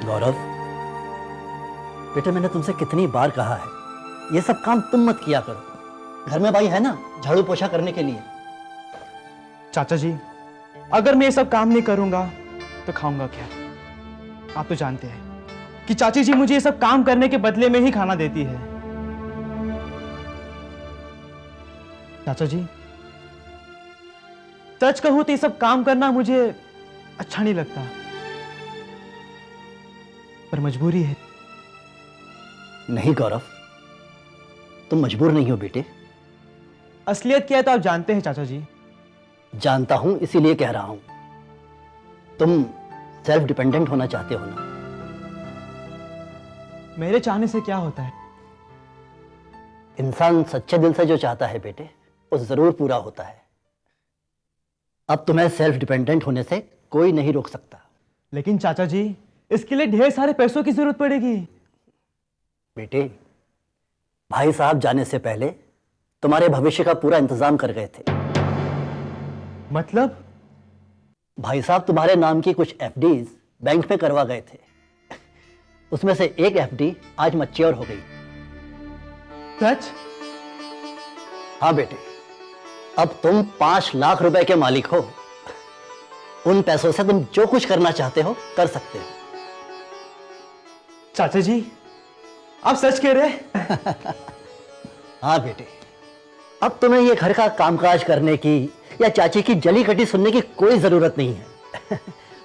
गौरव, बेटे मैंने तुमसे कितनी बार कहा है ये सब काम तुम मत किया करो। घर में भाई है ना झाड़ू पोछा करने के लिए। चाचा जी, अगर मैं ये सब काम नहीं करूंगा तो खाऊंगा क्या? आप तो जानते हैं कि चाची जी मुझे ये सब काम करने के बदले में ही खाना देती है। चाचा जी, सच कहूं तो ये सब काम करना मुझे अच्छा नहीं लगता, पर मजबूरी है। नहीं गौरव, तुम मजबूर नहीं हो बेटे। असलियत क्या है तो आप जानते हैं चाचा जी। जानता हूं, इसीलिए कह रहा हूं। तुम सेल्फ डिपेंडेंट होना चाहते हो ना? मेरे चाहने से क्या होता है? इंसान सच्चे दिल से जो चाहता है बेटे, वो जरूर पूरा होता है। अब तुम्हें सेल्फ डिपेंडेंट होने से कोई नहीं रोक सकता। लेकिन चाचा जी, इसके लिए ढेर सारे पैसों की जरूरत पड़ेगी। बेटे, भाई साहब जाने से पहले तुम्हारे भविष्य का पूरा इंतजाम कर गए थे। मतलब? भाई साहब तुम्हारे नाम की कुछ एफडीज बैंक में करवा गए थे। उसमें से एक एफडी आज मैच्योर हो गई। सच? हाँ बेटे, अब तुम 5 लाख रुपए के मालिक हो। उन पैसों से तुम जो कुछ करना चाहते हो कर सकते हो। चाचा जी, आप सच कह रहे हैं? हाँ बेटे, अब तुम्हें ये घर का कामकाज करने की या चाची की जली कटी सुनने की कोई जरूरत नहीं है।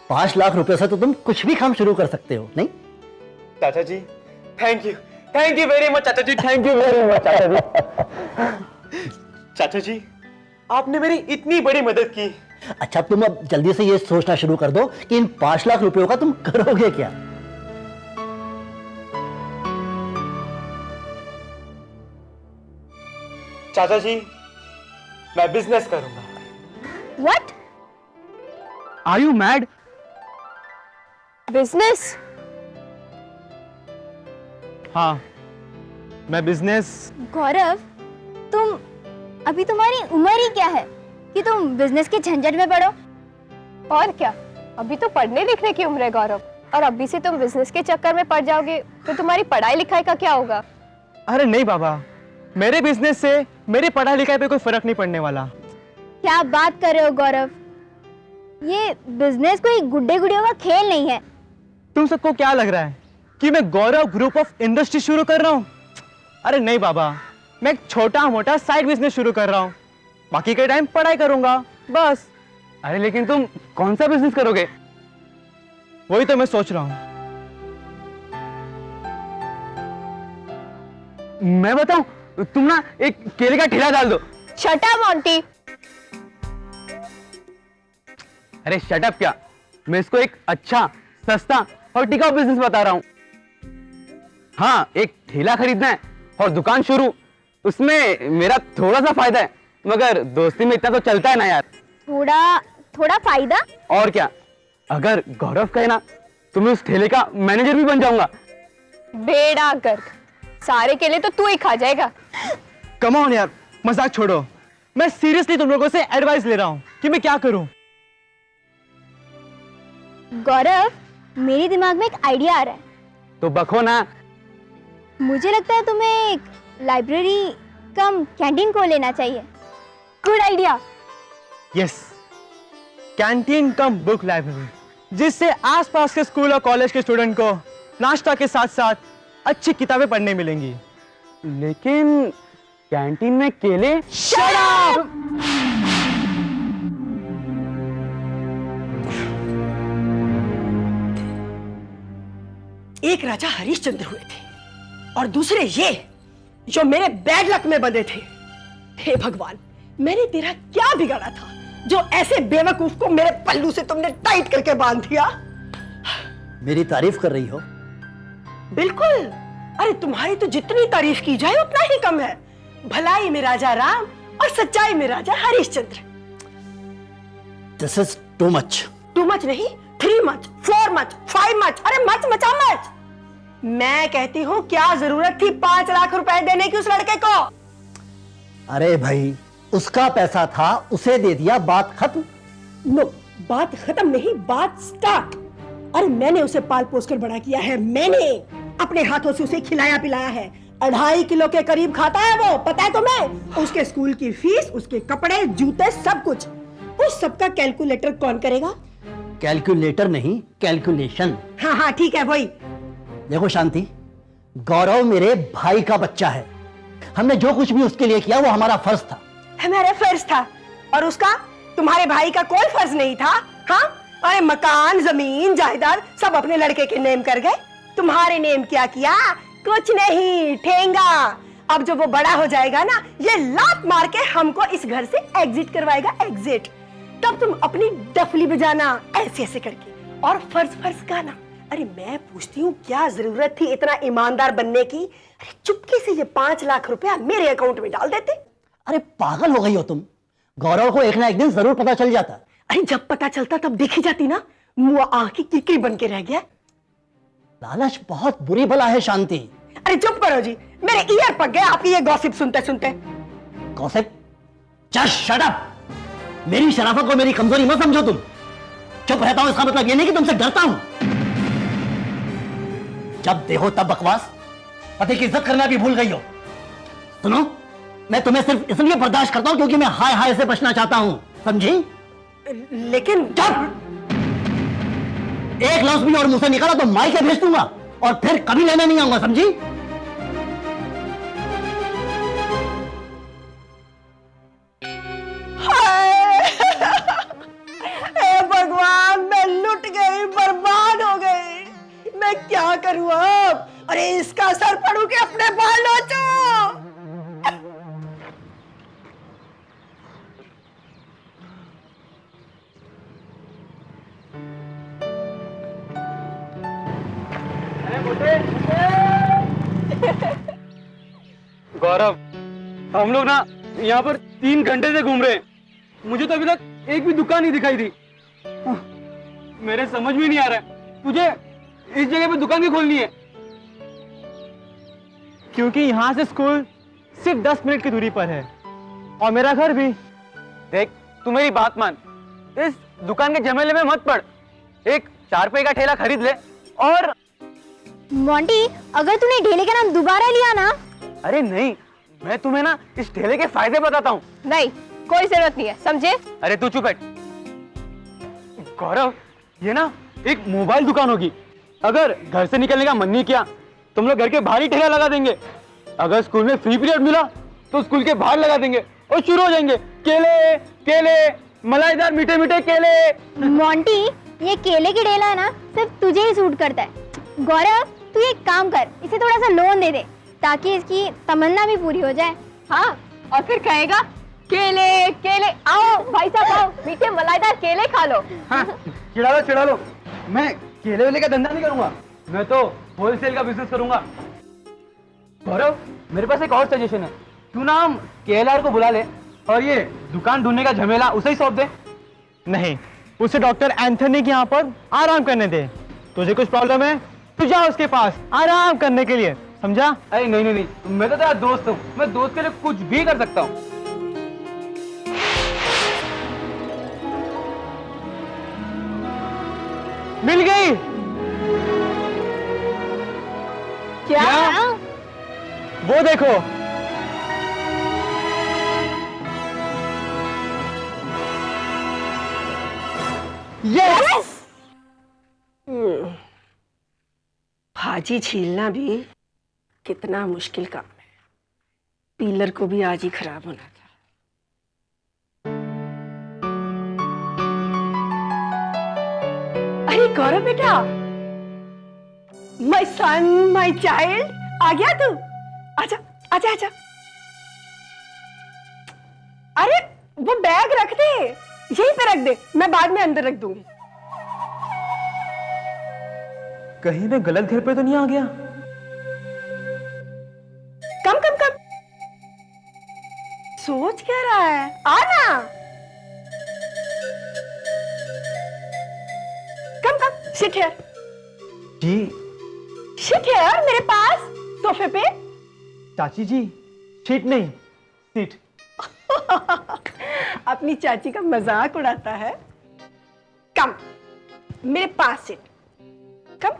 5 लाख रुपए से तो तुम कुछ भी काम शुरू कर सकते हो, नहीं? चाचा जी, थैंक यू वेरी मच चाचा जी, थैंक यू वेरी मच चाचा जी। चाचा जी, आपने मेरी इतनी बड़ी मदद की। अच्छा, तुम अब जल्दी से ये सोचना शुरू कर दो कि इन 5 लाख रुपयों का तुम करोगे क्या? चाचा जी, मैं बिजनेस करूंगा। What? Are you mad? Business? हाँ, मैं बिजनेस। गौरव, तुम अभी तुम्हारी उम्र ही क्या है कि तुम बिजनेस के झंझट में पड़ो? और क्या, अभी तो पढ़ने लिखने की उम्र है गौरव, और अभी से तुम बिजनेस के चक्कर में पड़ जाओगे तो तुम्हारी पढ़ाई लिखाई का क्या होगा? अरे नहीं बाबा, मेरे बिजनेस से मेरी पढ़ाई लिखाई पे कोई फर्क नहीं पड़ने वाला। क्या बात कर रहे हो गौरव? ये बिजनेस कोई गुड्डे गुड़ियों का खेल नहीं है। तुम सबको क्या लग रहा है कि मैं गौरव ग्रुप ऑफ इंडस्ट्री शुरू कर रहा हूँ? अरे नहीं बाबा, मैं एक छोटा मोटा साइड बिजनेस शुरू कर रहा हूँ। बाकी के टाइम पढ़ाई करूंगा बस। अरे लेकिन तुम कौन सा बिजनेस करोगे? वही तो मैं सोच रहा हूँ। मैं बताऊं, तुम ना एक केले का ठेला डाल दो। Shut up Monty. अरे शट अप क्या, मैं इसको एक अच्छा, सस्ता और टिकाऊ बिजनेस बता रहा हूँ। हाँ, एक ठेला खरीदना है और दुकान शुरू, उसमें मेरा थोड़ा सा फायदा है, मगर दोस्ती में इतना तो चलता है ना यार। थोड़ा फायदा? और क्या, अगर गौरव कहे ना तो मैं उस ठेले का मैनेजर भी बन जाऊंगा। बेड़ा गर्क, सारे केले तो तू ही खा जाएगा। कम ऑन यार, मजाक छोड़ो। मैं सीरियसली तुम लोगों से एडवाइस ले रहा हूँ कि मैं क्या करूँ। गौरव, मेरे दिमाग में एक आइडिया आ रहा है। तो बखो ना। मुझे लगता है तुम्हें एक लाइब्रेरी कम कैंटीन खोल लेना चाहिए। Good idea. यस, कैंटीन कम बुक लाइब्रेरी, जिससे आसपास के स्कूल और कॉलेज के स्टूडेंट को नाश्ता के साथ साथ अच्छी किताबें पढ़ने मिलेंगी। लेकिन कैंटीन में केले? Shut up! एक राजा हरिश्चंद्र हुए थे और दूसरे ये जो मेरे बैड लक में बंधे थे। हे भगवान, मैंने तेरा क्या बिगाड़ा था जो ऐसे बेवकूफ को मेरे पल्लू से तुमने टाइट करके बांध दिया? मेरी तारीफ कर रही हो? बिल्कुल। अरे तुम्हारी तो जितनी तारीफ की जाए उतना ही कम है। भलाई में राजा राम और सच्चाई में Raja Harishchandra. This is too much. Too much नहीं, 3 मच, 4 मच, 5 मच, अरे मच मचा मच। मैं कहती हूँ क्या जरूरत थी 5 लाख रुपए देने की उस लड़के को? अरे भाई, उसका पैसा था, उसे दे दिया, बात खत्म। नो, बात खत्म नहीं, बात स्टार्ट। अरे मैंने उसे पाल पोस कर बड़ा किया है, मैंने अपने हाथों से उसे खिलाया पिलाया है। 2.5 किलो के करीब खाता है वो, पता है तुम्हें? उसके स्कूल की फीस, उसके कपड़े, जूते, सब कुछ। उस सबका कैलकुलेटर कौन करेगा? कैलकुलेटर नहीं, कैलकुलेशन। हाँ हाँ ठीक है, वही। देखो शांति, गौरव मेरे भाई का बच्चा है। हमने जो कुछ भी उसके लिए किया वो हमारा फर्ज था। हमारा फर्ज था और उसका तुम्हारे भाई का कोई फर्ज नहीं था। हाँ, अरे मकान, जमीन, जायदाद सब अपने लड़के के नेम कर गए। तुम्हारे नेम क्या किया? कुछ नहीं, ठेंगा। अब जब वो बड़ा हो जाएगा ना, ये लात मार के हमको इस घर से एग्जिट करवाएगा, एग्जिट। तब तुम अपनी डफली बजाना ऐसे ऐसे करके, और फर्ज फर्ज गाना। अरे मैं पूछती हूँ क्या जरूरत थी इतना ईमानदार बनने की? अरे चुपके से ये 5 लाख रुपया मेरे अकाउंट में डाल देते। अरे पागल हो गई हो तुम, गौरव को एक ना एक दिन जरूर पता चल जाता। अरे जब पता चलता तब देखी जाती ना, मुंह आंख की किकरी बन के रह गया। लालच बहुत बुरी बला है शांति। अरे चुप करो जी, मेरे ईयर पक गए आपकी ये गॉसिप सुनते सुनते। गॉसिप? Just shut up. मेरी शराफत को मेरी कमजोरी मत समझो तुम। चुप रहता हूं इसका मतलब ये नहीं कि तुमसे डरता हूं। जब देखो तब बकवास, पति की इज्जत करना भी भूल गई हो। सुनो, मैं तुम्हें सिर्फ इसलिए बर्दाश्त करता हूं क्योंकि मैं हाय हाय से बचना चाहता हूं, समझी? लेकिन जब एक लफ्ज भी और मुंह से निकाला तो मायके भेज दूंगा और फिर कभी लेने नहीं आऊंगा, समझी? हे भगवान, मैं लुट गई, बर्बाद हो गई। मैं क्या करूं अब? अरे इसका सर पड़ू के अपने बाल नोचो। गौरव, हम लोग ना यहाँ पर 3 घंटे से घूम रहे हैं, मुझे तो अभी तक एक भी दुकान नहीं दिखाई दी। मेरे समझ में नहीं आ रहा है, तुझे इस जगह पे दुकान क्यों खोलनी है? क्योंकि यहाँ से स्कूल सिर्फ 10 मिनट की दूरी पर है और मेरा घर भी। देख, तू मेरी बात मान, इस दुकान के झमेले में मत पड़। एक 4 रुपए का ठेला खरीद ले और मोंटी, अगर तूने ठेले का नाम दोबारा लिया ना। अरे नहीं, मैं तुम्हें ना इस ठेले के फायदे बताता हूँ। नहीं, कोई जरूरत नहीं है, समझे? अरे तू चुप बैठ। गौरव, ये ना एक मोबाइल दुकान होगी। अगर घर से निकलने का मन नहीं किया तुम लोग घर के बाहर ही ठेला लगा देंगे। अगर स्कूल में फ्री पीरियड मिला तो स्कूल के बाहर लगा देंगे और शुरू हो जाएंगे केले केले, मलाईदार मीठे मीठे केले। मोंटी, ये केले की ठेला है ना, सिर्फ तुझे ही सूट करता है। गौरव, तू एक काम कर, इसे थोड़ा सा लोन दे दे ताकि इसकी तमन्ना भी पूरी हो जाए। हाँ, और फिर कहेगा केले केले, आओ भाई साहब आओ, मीठे मलाईदार केले खा लो। हाँ, चिढ़ा लो, मैं केले वेले का धंधा नहीं करूंगा, मैं तो होलसेल का बिजनेस करूंगा। गौरव, मेरे पास एक और सजेशन है, क्यों ना हम केएलआर को बुला ले और ये दुकान ढूंढने का झमेला उसे ही सौंप दे। नहीं, उसे डॉक्टर एंथनी के यहाँ पर आराम करने दे। तुझे कुछ प्रॉब्लम है, तू जा उसके पास आराम करने के लिए, समझा? अरे नहीं, मैं तो तेरा दोस्त हूँ, मैं दोस्त के लिए कुछ भी कर सकता हूँ। मिल गई। क्या? वो देखो। यस। भाजी छीलना भी कितना मुश्किल काम है। पीलर को भी आज ही खराब होना था। अरे गौरव बेटा, माय सन, माय चाइल्ड, आ गया तू? आजा आजा आजा। अरे वो बैग रख दे, यहीं पे रख दे, मैं बाद में अंदर रख दूंगी। कहीं मैं गलत घर पे तो नहीं आ गया? कम सोच क्या रहा है? आना। Come sit here. जी। सिट हियर मेरे पास सोफे पे। चाची जी, सीट नहीं, सीट। अपनी चाची का मजाक उड़ाता है। कम मेरे पास सिट। कम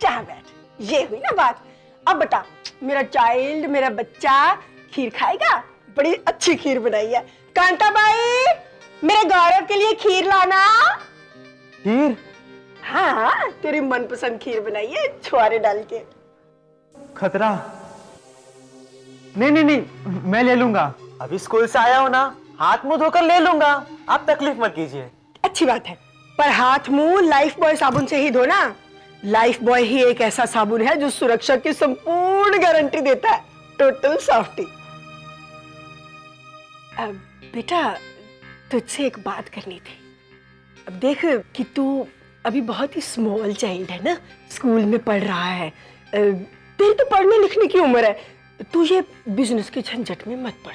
चाह बैठ, ये हुई ना बात। अब बता, मेरा चाइल्ड, मेरा बच्चा खीर खाएगा? बड़ी अच्छी खीर बनाई है। कांता बाई, मेरे गौरव के लिए खीर लाना। खीर? हाँ, तेरी मनपसंद खीर बनाई है, छुआरे डाल के। खतरा? नहीं, मैं ले लूंगा। अभी स्कूल से आया हो ना, हाथ मुंह धोकर ले लूंगा, आप तकलीफ मत कीजिए। अच्छी बात है, पर हाथ मुंह लाइफ बॉय साबुन से ही धोना। लाइफ बॉय ही एक ऐसा साबुन है जो सुरक्षा की संपूर्ण गारंटी देता है। Total softy. बेटा, तुझसे एक बात करनी थी। अब देख कि तू अभी बहुत ही स्मॉल चाइल्ड है ना, स्कूल में पढ़ रहा है, तेरी तो पढ़ने लिखने की उम्र है, तू ये बिजनेस के झंझट में मत पड़।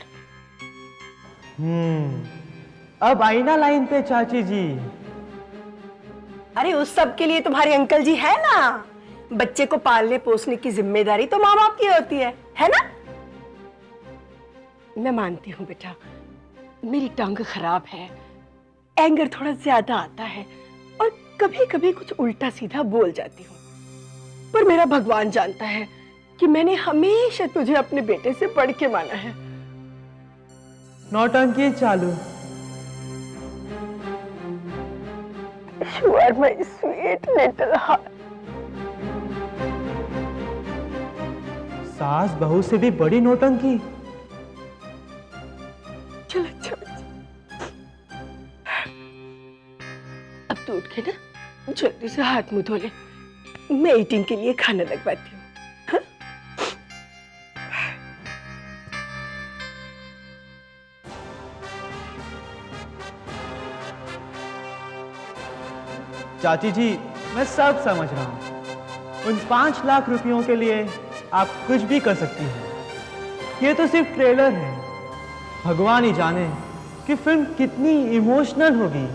अब आई ना लाइन पे चाची जी। अरे उस सब के लिए तुम्हारे अंकल जी है ना, बच्चे को पालने पोसने की जिम्मेदारी तो माँ बाप की होती है ना? मैं मानती हूँ बेटा, मेरी टंग खराब है, एंगर थोड़ा ज्यादा आता है और कभी कभी कुछ उल्टा सीधा बोल जाती हूँ, पर मेरा भगवान जानता है कि मैंने हमेशा तुझे अपने बेटे से बढ़ के माना है। नौटंकी चालू। You are my sweet little heart. सास बहू से भी बड़ी नौटंकी। चल अच्छा बच्चा, अब तो उठ के ना जल्दी से हाथ मुंह धो ले, मैं ईटिंग के लिए खाना लगवाती हूँ। चाची जी मैं सब समझ रहा हूँ, उन 5 लाख रुपयों के लिए आप कुछ भी कर सकती हैं। ये तो सिर्फ ट्रेलर है, भगवान ही जाने कि फिल्म कितनी इमोशनल होगी।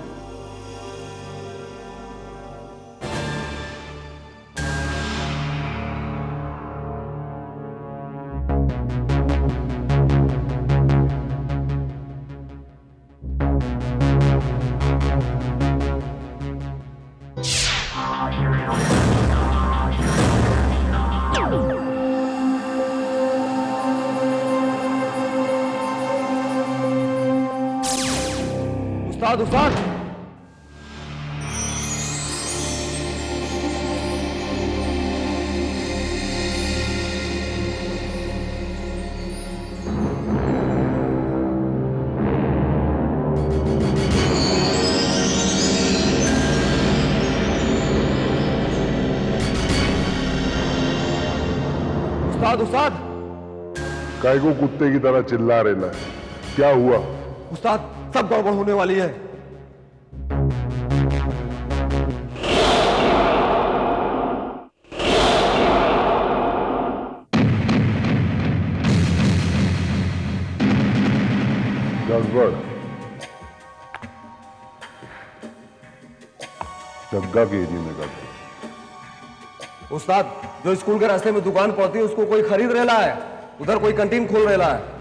उस्ताद उस्ताद, उस्ताद उस्ताद, काय को कुत्ते की तरह चिल्ला रहे ना, क्या हुआ? उस्ताद सब गड़बड़ होने वाली है। गड़बड़? जग्गा के एरिया में गड़बड़। उस्ताद, जो स्कूल के रास्ते में दुकान पड़ती है उसको कोई खरीद रहा है, उधर कोई कैंटीन खोल रहा है।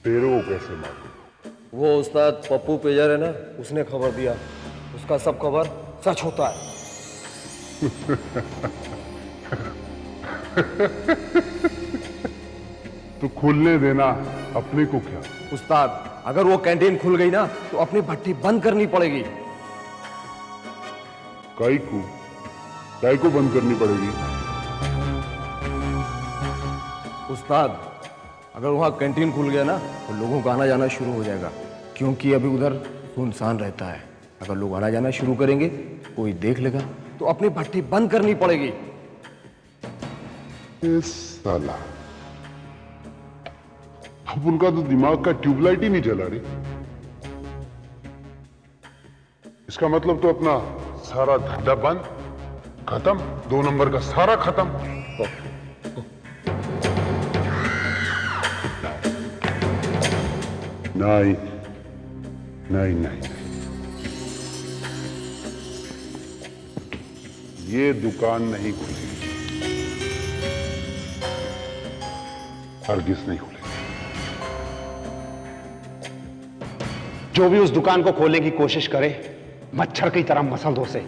तेरे को कैसे मालूम? वो उस्ताद पप्पू पेजर है ना, उसने खबर दिया, उसका सब खबर सच होता है। तो खुलने देना, अपने को क्या? उस्ताद अगर वो कैंटीन खुल गई ना तो अपनी भट्टी बंद करनी पड़ेगी। काय को बंद करनी पड़ेगी? उस्ताद अगर वहां कैंटीन खुल गया ना तो लोगों का आना जाना शुरू हो जाएगा, क्योंकि अभी उधर सुनसान रहता है। अगर लोग आना जाना शुरू करेंगे, कोई देख लेगा तो अपनी भट्टी बंद करनी पड़ेगी। साला, अब उनका तो दिमाग का ट्यूबलाइट ही नहीं जला रही। इसका मतलब तो अपना सारा धंधा बंद, खत्म, 2 नंबर का सारा खत्म। नहीं नहीं नहीं, ये दुकान नहीं खुलेगी, हरगिज़ नहीं खुलेगी। जो भी उस दुकान को खोलने की कोशिश करे, मच्छर की तरह मसल दो उसे।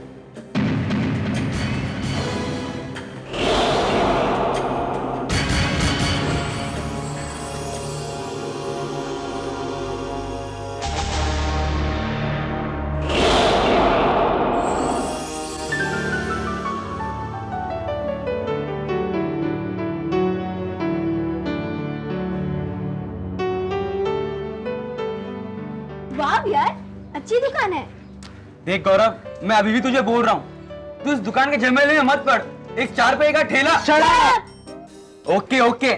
वाह यार, अच्छी दुकान है। देख गौरव, मैं अभी भी तुझे बोल रहा हूँ, तू इस दुकान के झमेले में मत पड़। एक 4 रुपए का ठेला। Okay okay.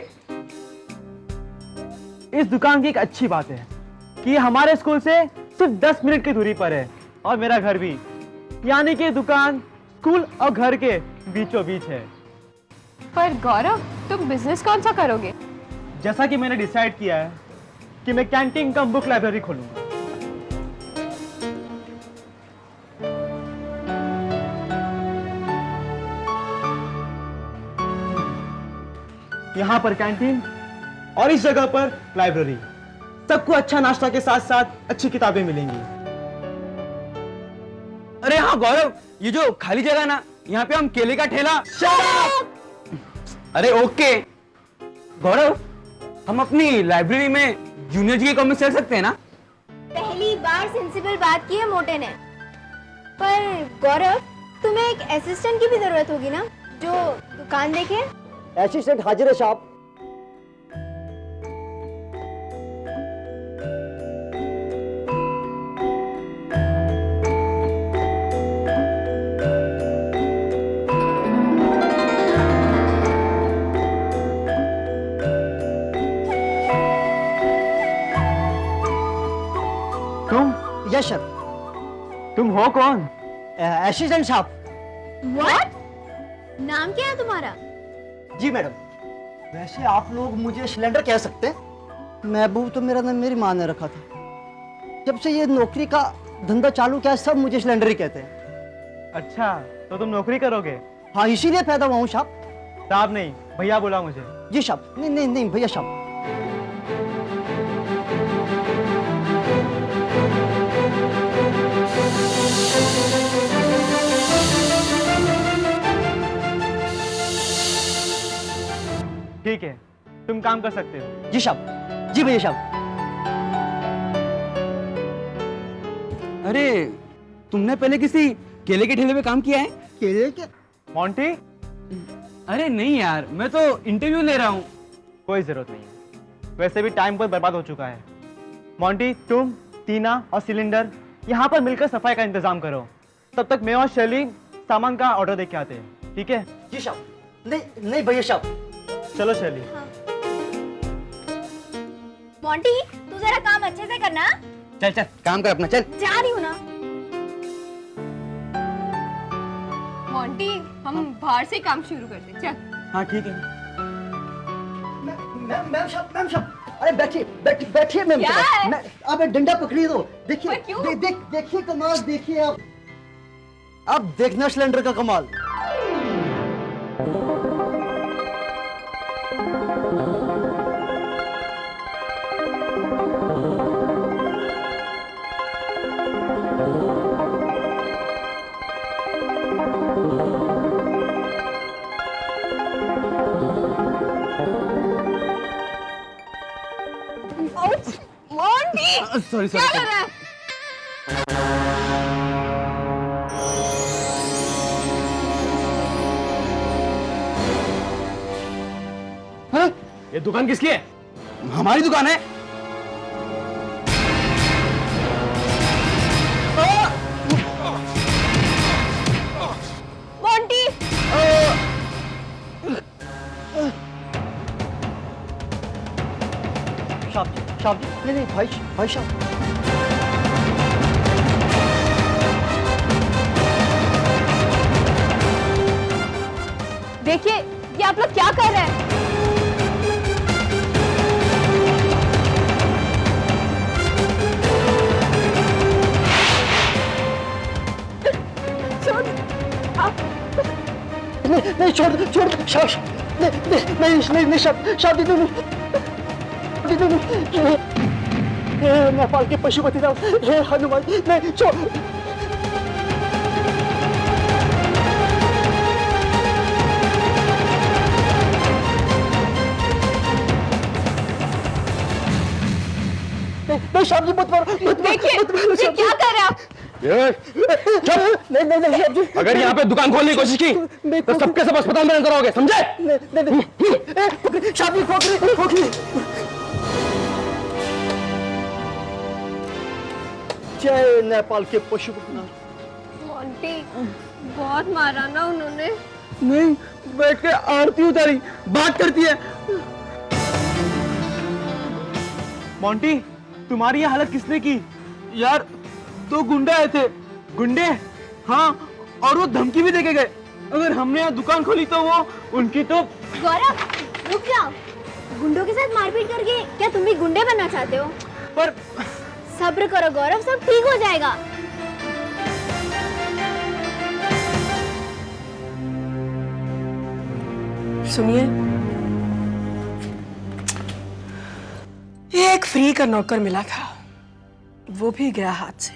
इस दुकान की एक अच्छी बात है कि ये हमारे स्कूल से सिर्फ 10 मिनट की दूरी पर है और मेरा घर भी, यानी कि दुकान स्कूल और घर के बीचों बीच है। पर गौरव, तुम बिजनेस कौन सा करोगे? जैसा कि मैंने डिसाइड किया है कि मैं कैंटीन कम बुक लाइब्रेरी खोलूंगा। यहाँ पर कैंटीन और इस जगह पर लाइब्रेरी। सबको अच्छा नाश्ता के साथ साथ अच्छी किताबें मिलेंगी। अरे हाँ गौरव, ये जो खाली जगह ना, यहाँ पे हम केले का ठेला। अरे ओके गौरव, हम अपनी लाइब्रेरी में जूनियर जी के कॉमिक्स चल सकते हैं ना? पहली बार सेंसिबल बात की है मोटे ने। पर गौरव, तुम्हें एक असिस्टेंट की भी जरूरत होगी ना, जो दुकान देखे। असिस्टेंट हाजिर है साहब। तुम? Yes sir. तुम हो कौन? असिस्टेंट साहब। व्हाट? नाम क्या है तुम्हारा? जी मैडम, वैसे आप लोग मुझे सिलेंडर कह सकते हैं। महबूब तो मेरा नाम मेरी माँ ने रखा था। जब से ये नौकरी का धंधा चालू किया सब मुझे सिलेंडर ही कहते हैं। अच्छा, तो तुम नौकरी करोगे? हाँ, इसीलिए पैदा हुआ हूँ साहब। साहब नहीं, भैया बोला मुझे। जी साहब। नहीं नहीं नहीं भैया साहब। ठीक है, तुम काम कर सकते हो। जी साहब। जी भैया साहब। अरे तुमने पहले किसी केले के ठेले पे काम किया है? केले के? मोंटी? अरे नहीं यार, मैं तो इंटरव्यू ले रहा हूँ। कोई जरूरत नहीं है, वैसे भी टाइम बहुत बर्बाद हो चुका है। मोंटी, तुम, टीना और सिलेंडर यहाँ पर मिलकर सफाई का इंतजाम करो। तब तक मैं और शैली सामान का ऑर्डर दे के आते हैं, ठीक है? जी साहब। नहीं नहीं भैया साहब। चलो शैली। हाँ। मोंटी, तू जरा काम अच्छे से करना। चल चल काम कर अपना, चल। जा रही हूँ ना। मोंटी, हम बाहर से काम शुरू करते हैं, चल। हाँ ठीक है। मैम साहब, अरे बैठिए बैठिए बैठिए मैम साहब। आप एक डंडा पकड़िए तो देखिए। देखिए कमाल, देखिए आप। अब देखना सिलेंडर का कमाल। सॉरी क्या कर रहा है? हाँ? ये दुकान किसकी है? हमारी दुकान है। मोंटी, साहब नहीं नहीं भाई साहब। देखिए, ये आप लोग क्या कर रहे हैं? नहीं छोड़ शाबाश। नहीं शादी नेपाल के पशुपति राव, हे हनुमान, नहीं छोड़। नहीं साहब जी मत मारो। देखिए, ये क्या कर रहे हैं आप? नहीं साहब जी। अगर यहाँ पे दुकान खोलने की कोशिश की तो सबके सब अस्पताल में नजर आओगे, समझे? नहीं साहब जी, खोखली। जय नेपाल के पशुपतिनाथ। मोंटी, बहुत मारा ना उन्होंने। नहीं, बैठ के आरती उतारी, बात करती है। मोंटी, तुम्हारी ये हालत किसने की? यार, 2 गुंडे आए थे। गुंडे? हाँ, और वो धमकी भी देके गए, अगर हमने यहाँ दुकान खोली तो वो उनकी तो। गौरव, रुक जाओ। गुंडों के साथ मारपीट करके क्या तुम भी गुंडे बनना चाहते हो? पर सब्र करो गौरव, सब ठीक हो जाएगा। सुनिए, ये एक फ्री का नौकर मिला था, वो भी गया हाथ से।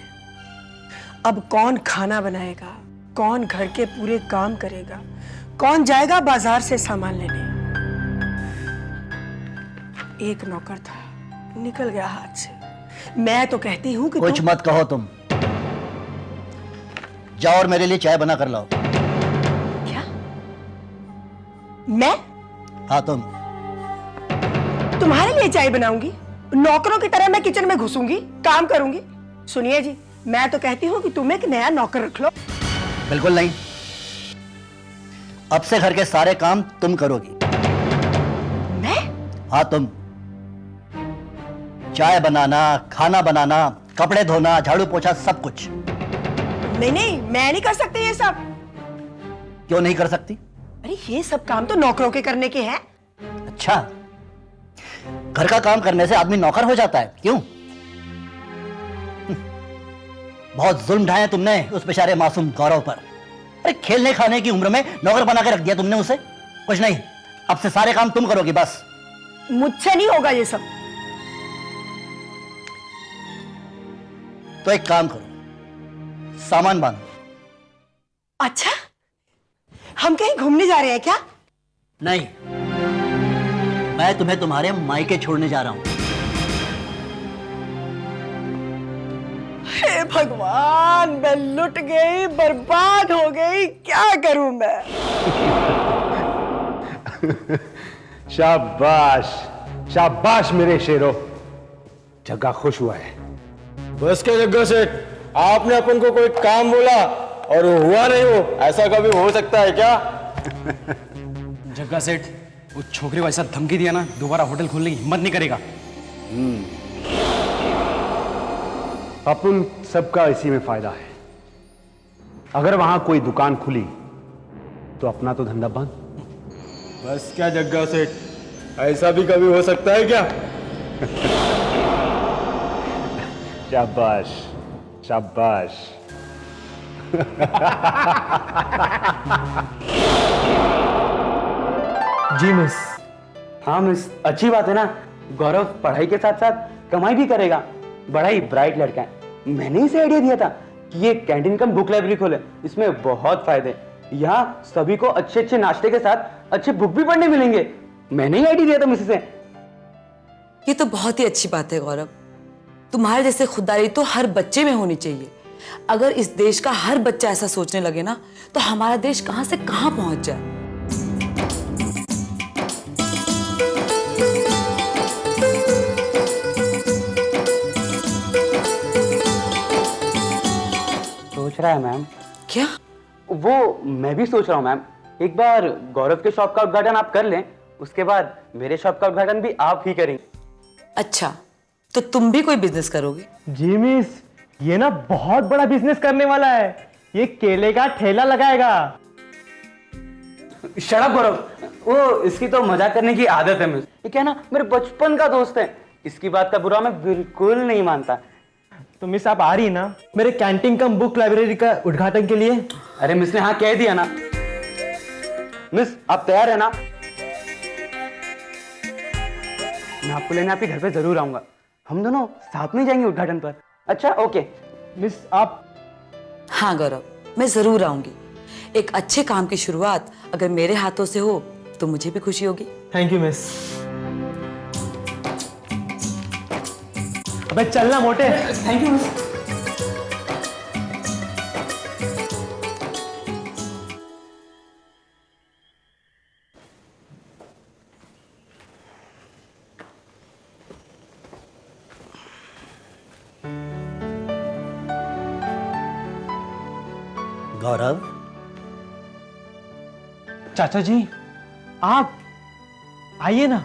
अब कौन खाना बनाएगा, कौन घर के पूरे काम करेगा, कौन जाएगा बाजार से सामान लेने? एक नौकर था, निकल गया हाथ से। मैं तो कहती हूँ कि कुछ मत कहो तुम। जाओ और मेरे लिए चाय बना कर लाओ। क्या? मैं? हाँ तुम। तुम्हारे लिए चाय बनाऊंगी? नौकरों की तरह मैं किचन में घुसूंगी, काम करूंगी? सुनिए जी, मैं तो कहती हूँ कि तुम एक नया नौकर रख लो। बिल्कुल नहीं, अब से घर के सारे काम तुम करोगी। मैं? हाँ तुम। चाय बनाना, खाना बनाना, कपड़े धोना, झाड़ू पोछा, सब कुछ। नहीं नहीं, मैं नहीं कर सकती ये सब। क्यों नहीं कर सकती? अरे ये सब काम तो नौकरों के करने के हैं। अच्छा, घर का काम करने से आदमी नौकर हो जाता है? क्यों? बहुत जुल्म ढाए तुमने उस बेचारे मासूम गौरव पर। अरे खेलने खाने की उम्र में नौकर बना के रख दिया तुमने उसे। कुछ नहीं, अब से सारे काम तुम करोगी बस। मुझसे नहीं होगा ये सब। तो एक काम करो, सामान बांधो। अच्छा, हम कहीं घूमने जा रहे हैं क्या? नहीं, मैं तुम्हें तुम्हारे मायके छोड़ने जा रहा हूं। हे भगवान, मैं लुट गई, बर्बाद हो गई, क्या करूं मैं? शाबाश, शाबाश मेरे शेरों, जग्गा खुश हुआ है। बस क्या जग्गा सेठ, आपने अपन को कोई काम बोला और वो हुआ नहीं, हो ऐसा कभी हो सकता है क्या? जग्गा सेठ, वो छोकरी को ऐसा धमकी दिया ना, दोबारा होटल खोलने की हिम्मत नहीं करेगा। अपन सबका इसी में फायदा है। अगर वहां कोई दुकान खुली तो अपना तो धंधा बंद। बस क्या जग्गा सेठ, ऐसा भी कभी हो सकता है क्या? शाबाश, शाबाश। जी मिस। हाँ मिस, अच्छी बात है ना, गौरव पढ़ाई के साथ साथ कमाई भी करेगा, बड़ा ही ब्राइट लड़का है। मैंने इसे आइडिया दिया था कि ये कैंटीन कम बुक लाइब्रेरी खोले, इसमें बहुत फायदे। यहाँ सभी को अच्छे अच्छे नाश्ते के साथ अच्छे बुक भी पढ़ने मिलेंगे। मैंने ही आइडिया दिया था मिस से। ये तो बहुत ही अच्छी बात है गौरव, तुम्हारे जैसे खुददारी तो हर बच्चे में होनी चाहिए। अगर इस देश का हर बच्चा ऐसा सोचने लगे ना, तो हमारा देश कहां से कहां पहुंच जाए। सोच रहा है मैम। क्या? वो मैं भी सोच रहा हूँ मैम, एक बार गौरव के शॉप का उद्घाटन आप कर लें, उसके बाद मेरे शॉप का उद्घाटन भी आप ही करेंगे। अच्छा, तो तुम भी कोई बिजनेस करोगे? जी मिस, ये ना बहुत बड़ा बिजनेस करने वाला है, ये केले का ठेला लगाएगा। शट अप गौरव, वो इसकी तो मजाक करने की आदत है मिस। ये क्या ना, मेरे बचपन का दोस्त है, इसकी बात का बुरा मैं बिल्कुल नहीं मानता। तो मिस आप आ रही ना मेरे कैंटीन कम बुक लाइब्रेरी का उद्घाटन के लिए? अरे मिस ने हाँ कह दिया ना। मिस आप तैयार है ना? मैं आपको लेने आपके घर पे जरूर आऊंगा, हम दोनों साथ में जाएंगे उद्घाटन पर। अच्छा ओके मिस आप। हाँ गौरव, मैं जरूर आऊंगी। एक अच्छे काम की शुरुआत अगर मेरे हाथों से हो तो मुझे भी खुशी होगी। Thank you miss. अबे चलना मोटे। Thank you miss. गौरव, चाचा जी आप आइए ना।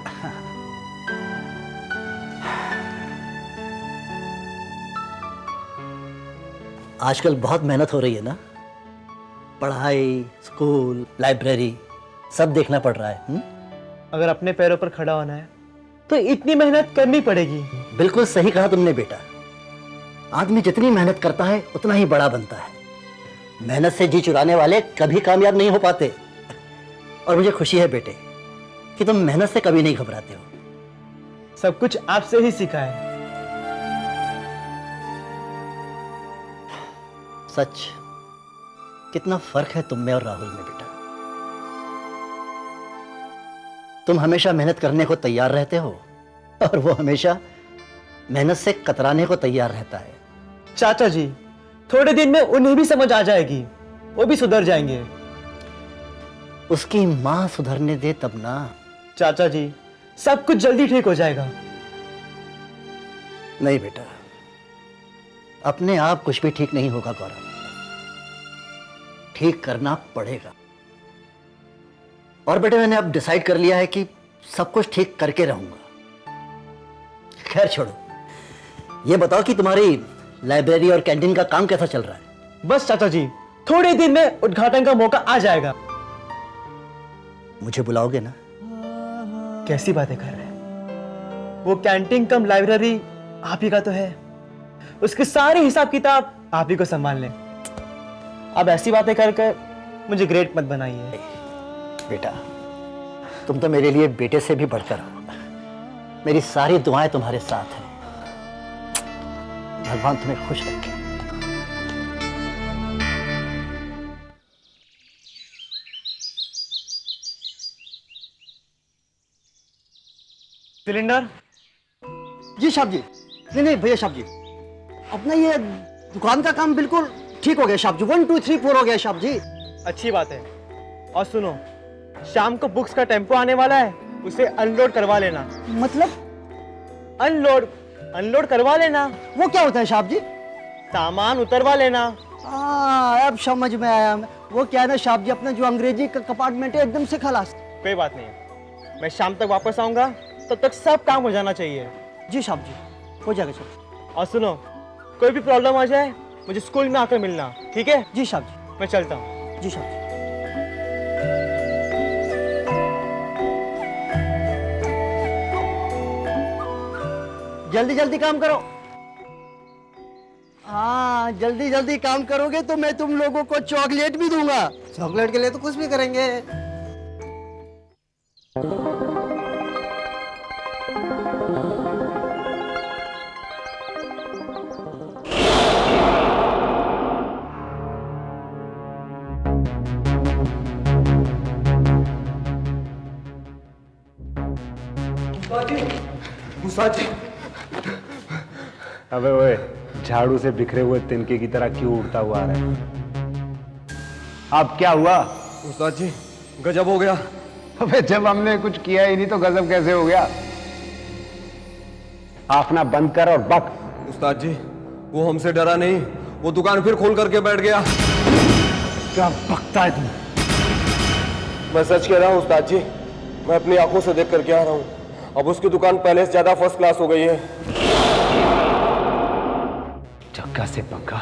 आजकल बहुत मेहनत हो रही है ना, पढ़ाई, स्कूल, लाइब्रेरी सब देखना पड़ रहा है। अगर अपने पैरों पर खड़ा होना है तो इतनी मेहनत करनी पड़ेगी। बिल्कुल सही कहा तुमने बेटा। आदमी जितनी मेहनत करता है उतना ही बड़ा बनता है। मेहनत से जी चुराने वाले कभी कामयाब नहीं हो पाते। और मुझे खुशी है बेटे कि तुम मेहनत से कभी नहीं घबराते हो। सब कुछ आपसे ही सीखा है। सच, कितना फर्क है तुम में और राहुल में बेटा। तुम हमेशा मेहनत करने को तैयार रहते हो और वो हमेशा मेहनत से कतराने को तैयार रहता है। चाचा जी, थोड़े दिन में उन्हें भी समझ आ जाएगी, वो भी सुधर जाएंगे। उसकी मां सुधरने दे तब ना। चाचा जी, सब कुछ जल्दी ठीक हो जाएगा। नहीं बेटा, अपने आप कुछ भी ठीक नहीं होगा गौरव, ठीक करना पड़ेगा। और बेटे मैंने अब डिसाइड कर लिया है कि सब कुछ ठीक करके रहूंगा। खैर छोड़ो, ये बताओ कि तुम्हारी लाइब्रेरी और कैंटीन का काम कैसा चल रहा है? बस चाचा जी, थोड़े दिन में उद्घाटन का मौका आ जाएगा। मुझे बुलाओगे ना? कैसी बातें कर रहे हैं? वो कैंटीन कम लाइब्रेरी आप ही का तो है, उसके सारे हिसाब किताब आप ही को संभाल लें। अब ऐसी बातें कर मुझे ग्रेट मत बनाइए। बेटा, तुम तो मेरे लिए बेटे से भी बढ़कर हो। मेरी सारी दुआएं तुम्हारे साथ हैं। भगवान तुम्हें खुश रखे। सिलेंडर? जी साहब जी। नहीं भैया साहब जी, अपना ये दुकान का काम बिल्कुल ठीक हो गया साहब जी। 1 2 3 4 हो गया साहब जी। अच्छी बात है। और सुनो, शाम को बुक्स का टेम्पो आने वाला है, उसे अनलोड करवा लेना। मतलब? अनलोड करवा लेना। वो क्या होता है साहब जी? सामान उतरवा लेना। अब समझ में आया। वो क्या है ना साहब जी, अपना जो अंग्रेजी का कंपार्टमेंट है एकदम से खलास। कोई बात नहीं, मैं शाम तक वापस आऊंगा, तब तक सब काम हो जाना चाहिए। जी साहब जी, हो जाएगा साहब। और सुनो, कोई भी प्रॉब्लम आ जाए मुझे स्कूल में आकर मिलना, ठीक है? जी साहब जी। मैं चलता हूँ। जी साहब जी। जल्दी जल्दी काम करो। हाँ, जल्दी जल्दी काम करोगे तो मैं तुम लोगों को चॉकलेट भी दूंगा। चॉकलेट के लिए तो कुछ भी करेंगे। अबे ओए, झाड़ू से बिखरे हुए तिनके की तरह क्यों उड़ता हुआ आ रहा है? अब क्या हुआ? उस्ताद जी, गजब हो गया। अबे जब हमने कुछ किया ही नहीं तो गजब कैसे हो गया? आंखना बंद कर और बक। उस्ताद जी, वो हमसे डरा नहीं, वो दुकान फिर खोल करके बैठ गया। क्या बकता है तुम? मैं सच कह रहा हूँ उस्ताद जी, मैं अपनी आंखों से देख करके आ रहा हूँ। अब उसकी दुकान पहले से ज्यादा फर्स्ट क्लास हो गई है। जग्गा से पंखा।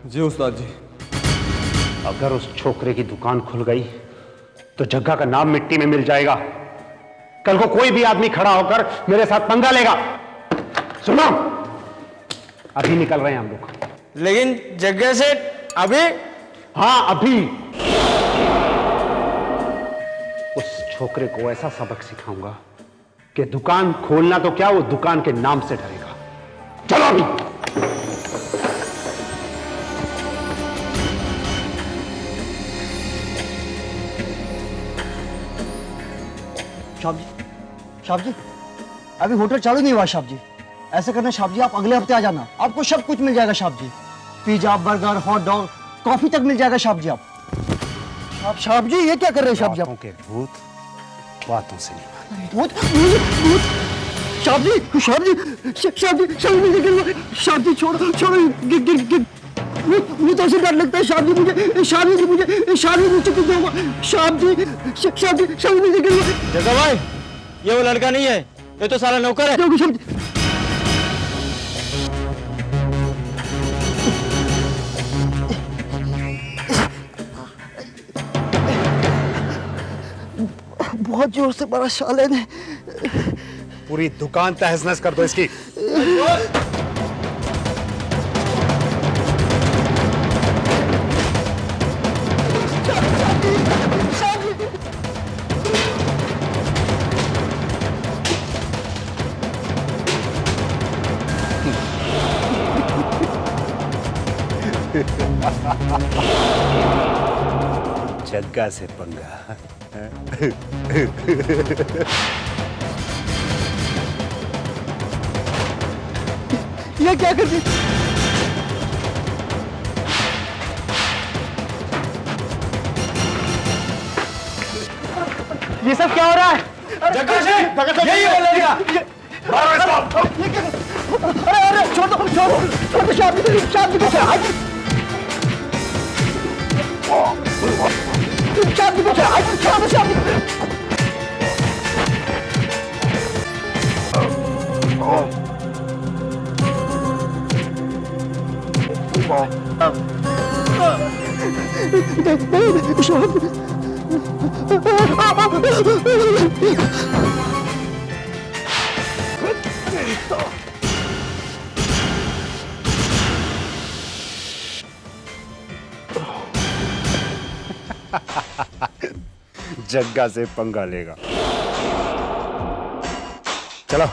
जी उस्ताद जी। अगर उस छोकरे की दुकान खुल गई तो जग्गा का नाम मिट्टी में मिल जाएगा। कल को कोई भी आदमी खड़ा होकर मेरे साथ पंगा लेगा। सुनो, अभी निकल रहे हैं हम लोग। लेकिन जग्गा से अभी? हाँ अभी। उस छोकरे को ऐसा सबक सिखाऊंगा कि दुकान खोलना तो क्या, वो दुकान के नाम से डरेगा। चलो अभी। साहब जी, अभी होटल चालू नहीं हुआ साहब जी। ऐसे करना साहब जी, आप अगले हफ्ते आ जाना, आपको सब कुछ मिल जाएगा साहब जी। Pizza, burger, hot dog, coffee तक मिल जाएगा साहब जी। आप साहब जी ये क्या कर रहे हैं साहब जी? बातों के भूत बातों से नहीं। भूत साहब जी, साहब जी, साहब जी, साहब जी छोड़ो, मुझे तो ऐसे डर लगता है साहब जी। मुझे साहब जी, मुझे कुछ होगा साहब जी। साहब जी, जग्गा भाई, ये वो लड़का नहीं है, ये तो सारा नौकर है। बहुत जोर से मारा साले ने। पूरी दुकान तहस नहस कर दो इसकी। जग्गा से पंगा। ये क्या कर दी? ये सब क्या हो रहा है? जग्गा से यही हो लड़का। अरे अरे छोड़ दो शांति को जग्गा से पंगा लेगा। चलो।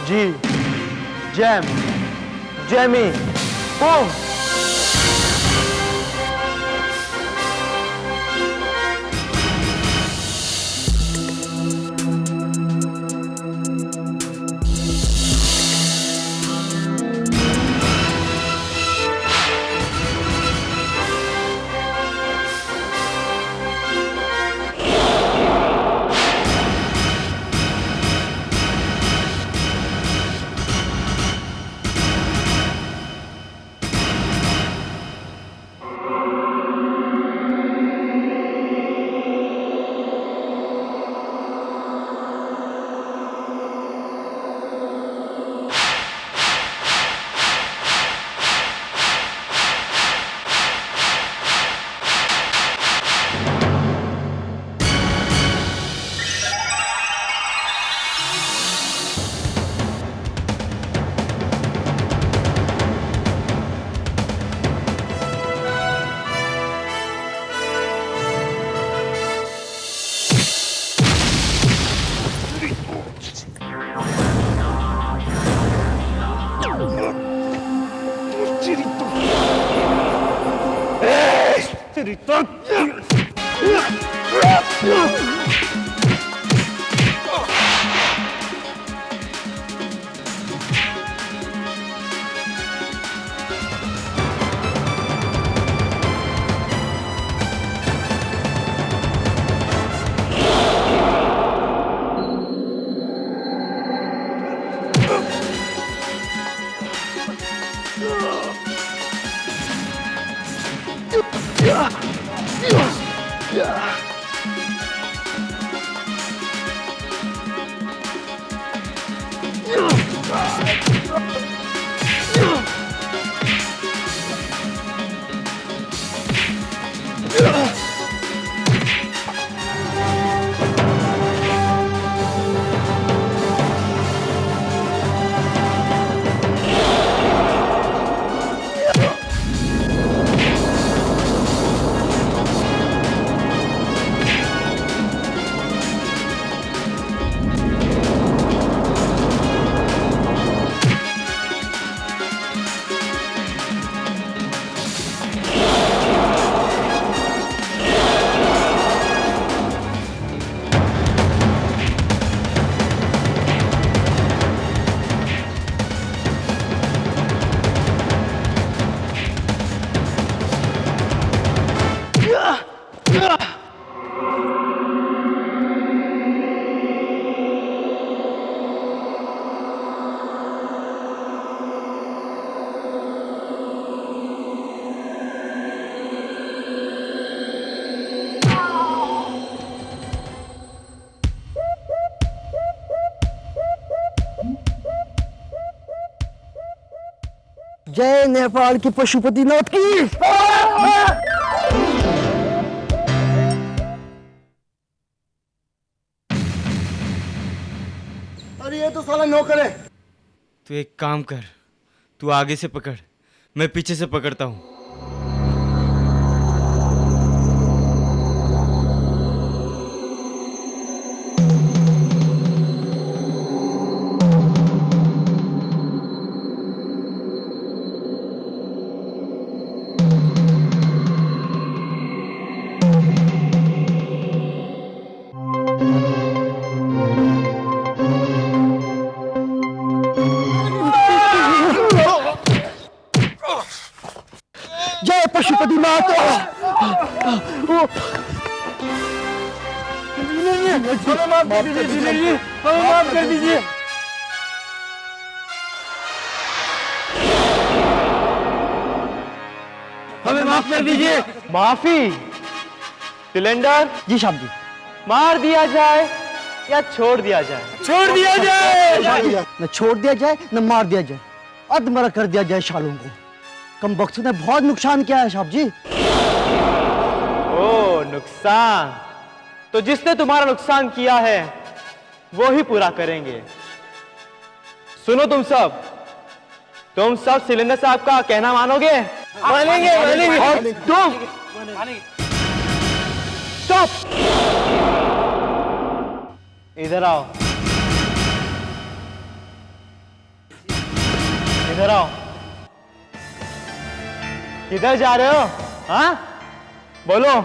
जी, जैम, जैमी, ओम। जय नेपाल की पशुपतिनाथ की। अरे ये तो साला नौकर है। तू एक काम कर, तू आगे से पकड़, मैं पीछे से पकड़ता हूँ। जय पशुपतिनाथ। हमें माफ कर दीजिए, हमें माफ कर दीजिए। हमें माफ कर दीजिए। माफी? सिलेंडर जी साहब जी। मार दिया जाए या छोड़ दिया जाए? छोड़ दिया जाए। न छोड़ दिया जाए न मार दिया जाए, अधमरा कर दिया जाए शालों को। कम वक्त ने बहुत नुकसान किया है साहब जी। ओ नुकसान, तो जिसने तुम्हारा नुकसान किया है वो ही पूरा करेंगे। सुनो तुम सब सिलेंडर साहब का कहना मानोगे? मानेंगे, मानेंगे। और तुम स्टॉप, इधर आओ, इधर आओ। किधर जा रहे हो? हाँ बोलो,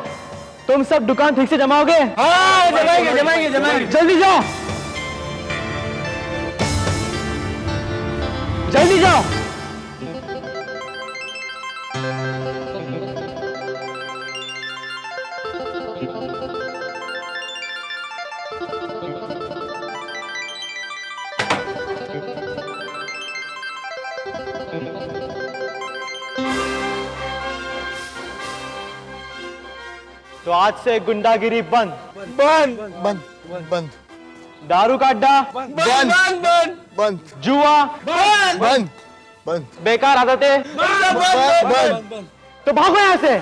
तुम सब दुकान ठीक से जमाओगे? हाँ जमाएंगे, जमाएंगे, जमाएंगे। जल्दी जाओ, जल्दी जाओ। तो आज से गुंडागिरी बंद, बंद, बंद, बंद। दारू का अड्डा बंद, बंद, बंद, बंद। जुआ बंद, बंद, बंद। बेकार आदतें बंद, बंद। तो भागो यहाँ से।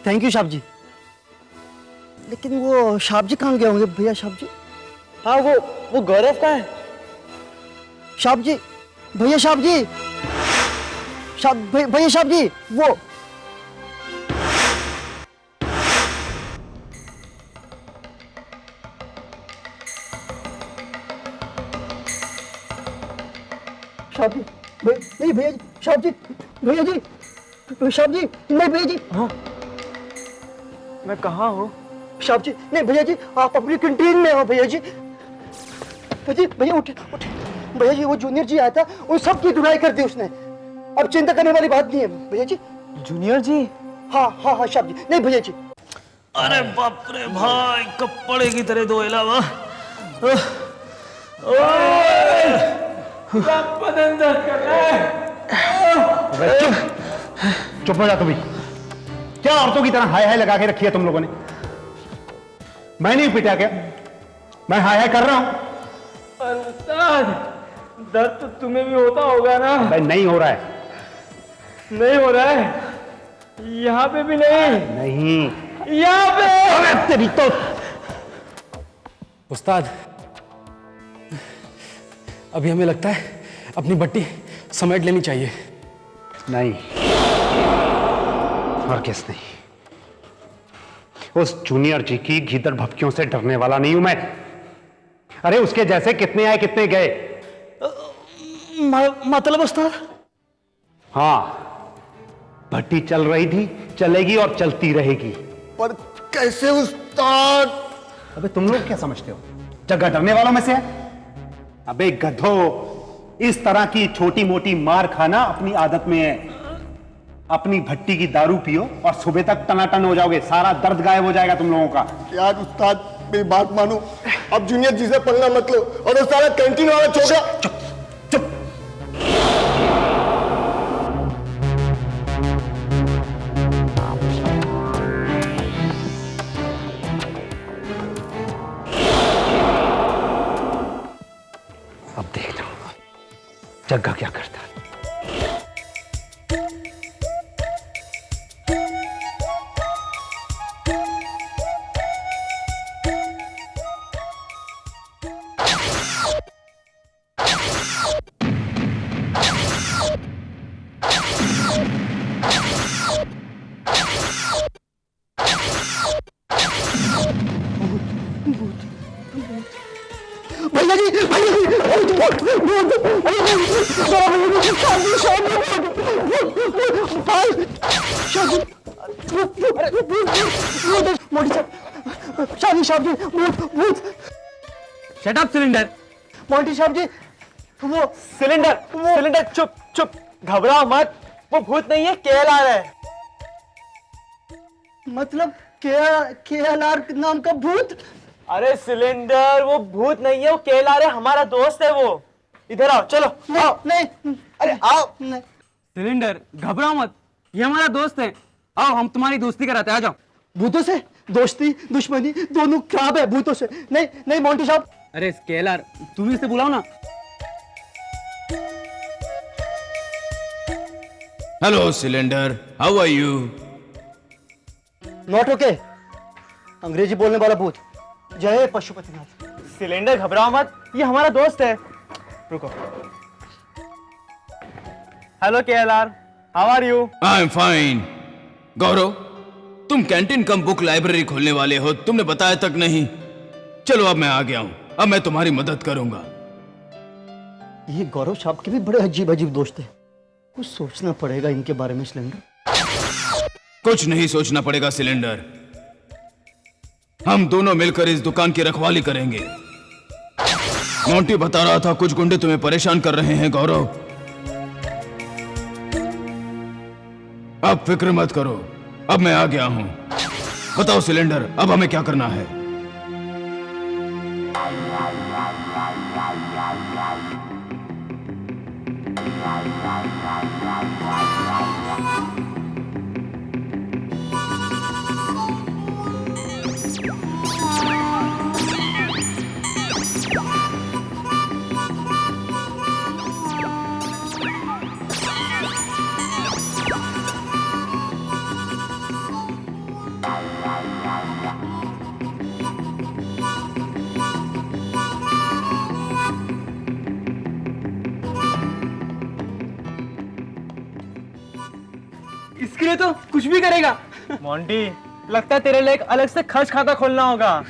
थैंक यू साहब जी। लेकिन वो साहब जी कहाँ गए होंगे भैया साहब जी? हाँ वो गौरव कहाँ है? साहब जी, भैया साहब जी, भैया साहब जी, वो साहब जी, नहीं भैया जी, साहब जी, भैया जी, साहब जी, नहीं भैया जी। हाँ मैं कहाँ हूँ? साहब जी, नहीं भैया जी, आप अपनी कैंटीन में हो भैया जी। भैया उठे, उठे। भैया जी, वो जूनियर जी आया था, उन सब की धुलाई कर दी उसने। अब चिंता करने वाली बात नहीं है भैया जी। जूनियर जी? हाँ हाँ हाँ साहब जी, नहीं भैया जी। अरे बाप रे भाई, कपड़े की तरह दो अलावा बदन दर्द कर रहा है। चुप हो जा तुम भी। क्या औरतों की तरह हाय हाय लगा के रखी है तुम लोगों ने? मैं नहीं पिटा क्या? मैं हाय हाय कर रहा हूं। उस्ताद, दर्द तो तुम्हें भी होता होगा ना? भाई नहीं हो रहा है। नहीं हो रहा है? यहाँ पे भी नहीं? नहीं, यहाँ पे। अरे तेरी तो। उस्ताद, अभी हमें लगता है अपनी बट्टी समेट लेनी चाहिए। नहीं, और किस नहीं। उस जूनियर जी की गीदड़ भपकियों से डरने वाला नहीं हूं मैं। अरे उसके जैसे कितने आए कितने गए। मतलब उस्ताद? हाँ, भट्टी चल रही थी, चलेगी और चलती रहेगी। पर कैसे उस्ताद? अबे तुम लोग क्या समझते हो, जगह डरने वालों में से है? अबे गधो, इस तरह की छोटी मोटी मार खाना अपनी आदत में है। अपनी भट्टी की दारू पियो और सुबह तक टनाटन हो जाओगे, सारा दर्द गायब हो जाएगा तुम लोगों का। यार उस्ताद, मेरी बात मानो, अब जूनियर जी से पंगा मत लो। और वो सारा कैंटीन वाला छोकरा। चुप चुप। जग्गा क्या करता। भैया जी, भैया जी, शादी साहब जी, शट अप सिलेंडर। मोंटी साहब जी, वो सिलेंडर चुप चुप, घबराओ मत, वो भूत नहीं है, केएलआर है। मतलब केएलआर नाम का भूत? अरे सिलेंडर, वो भूत नहीं है, वो केएलआर है, हमारा दोस्त है वो। इधर आओ, चलो आओ। नहीं, अरे आओ। नहीं। सिलेंडर घबराओ मत, ये हमारा दोस्त है, आओ हम तुम्हारी दोस्ती कराते हैं, आ जाओ। भूतों से दोस्ती दुश्मनी दोनों खराब है, भूतों से नहीं। नहीं मोंटी साहब। अरे केएलआर, तुम इसे बुलाओ ना। Hello cylinder, how are you? Not okay. अंग्रेजी बोलने वाला भूत। जय पशुपतिनाथ। सिलेंडर घबराओ मत, ये हमारा दोस्त है। रुको। Hello KLR, how are you? I am fine. Gaurav, तुम कैंटीन कम बुक लाइब्रेरी खोलने वाले हो, तुमने बताया तक नहीं। चलो अब मैं आ गया हूं, अब मैं तुम्हारी मदद करूंगा। ये गौरव साहब के भी बड़े अजीब अजीब दोस्त हैं। कुछ सोचना पड़ेगा इनके बारे में सिलेंडर। कुछ नहीं सोचना पड़ेगा सिलेंडर, हम दोनों मिलकर इस दुकान की रखवाली करेंगे। मोंटी बता रहा था कुछ गुंडे तुम्हें परेशान कर रहे हैं गौरव। अब फिक्र मत करो, अब मैं आ गया हूं। बताओ सिलेंडर, अब हमें क्या करना है? इसके लिए तो कुछ भी करेगा। मोंटी, लगता है तेरे लिए एक अलग से खर्च खाता खोलना होगा।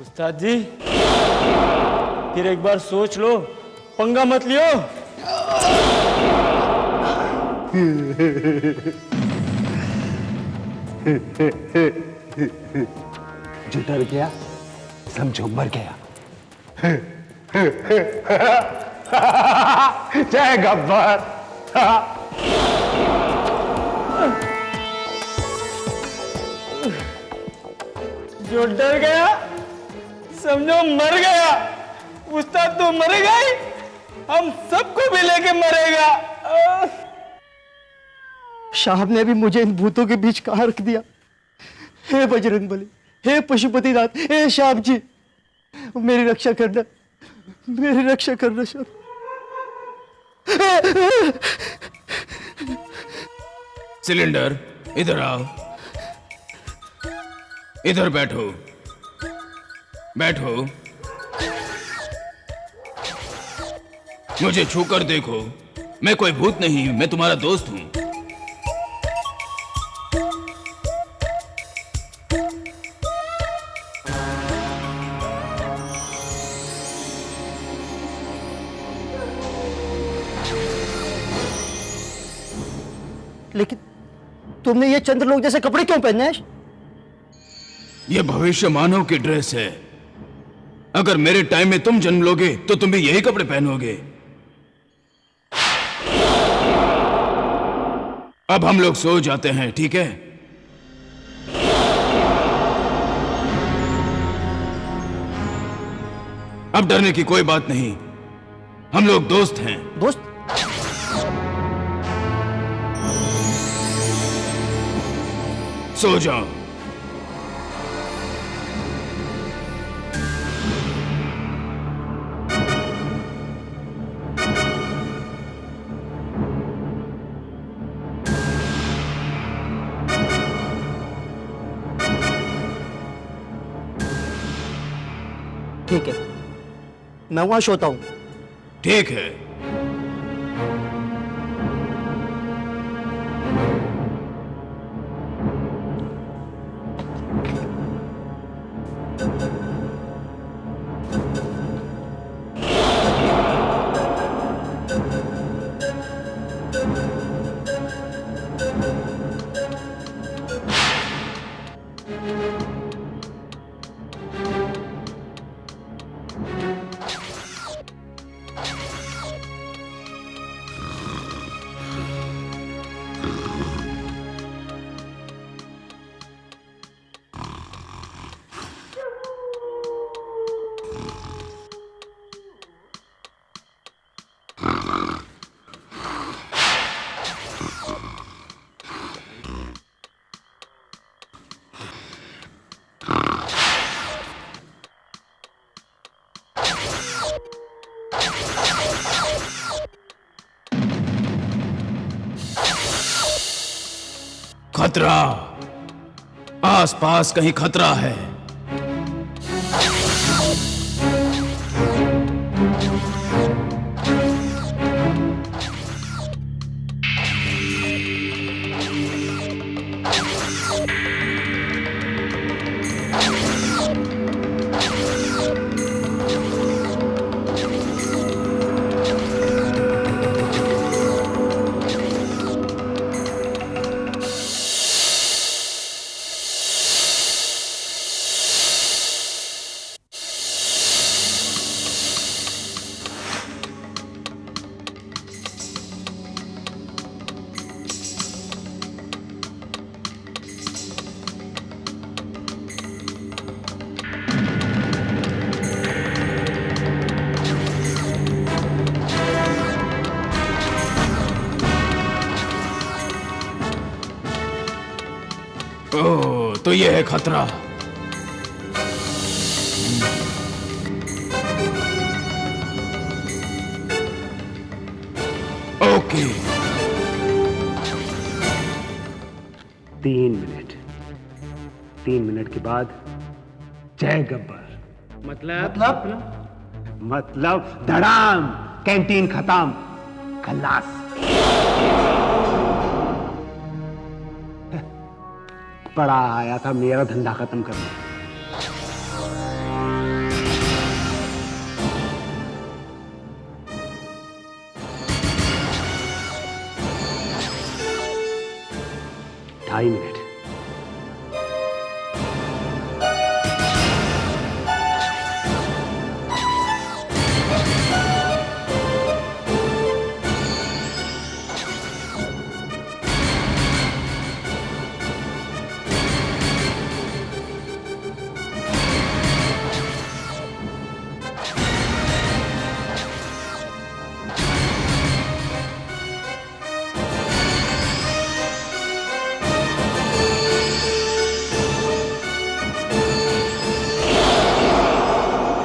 उस्ताद जी, फिर एक बार सोच लो, पंगा मत लियो। जो डर गया समझो मर गया। जय गब्बर। जो डर गया समझो मर गया। उस्ताद तो मरेगा ही, हम सबको भी लेके मरेगा। साहब ने भी मुझे इन भूतों के बीच कहाँ रख दिया। हे बजरंगबली, हे पशुपतिनाथ, हे साहब जी, मेरी रक्षा करना, मेरी रक्षा करना साहब। सिलेंडर इधर आओ, इधर बैठो, बैठो। मुझे छूकर देखो, मैं कोई भूत नहीं, मैं तुम्हारा दोस्त हूं। लेकिन तुमने ये चंद्रलोक जैसे कपड़े क्यों पहने हैं? ये भविष्य मानव की ड्रेस है। अगर मेरे टाइम में तुम जन्म लोगे तो तुम भी यही कपड़े पहनोगे। अब हम लोग सो जाते हैं, ठीक है? अब डरने की कोई बात नहीं, हम लोग दोस्त हैं। दोस्त? सो जाओ। ठीक है, मैं वहां सोता हूं। ठीक है। खतरा, आसपास कहीं खतरा है। ओह, तो ये है खतरा। ओके। 3 मिनट। 3 मिनट के बाद जय गब्बर। मतलब धड़ाम, कैंटीन खत्म, खल्लास। बड़ा आया था मेरा धंधा खत्म करने। ढाई मिनट।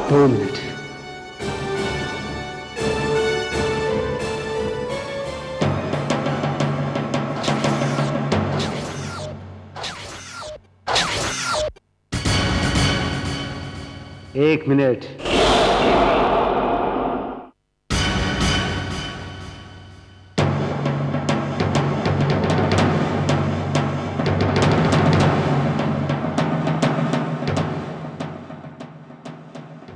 दो मिनट। एक मिनट।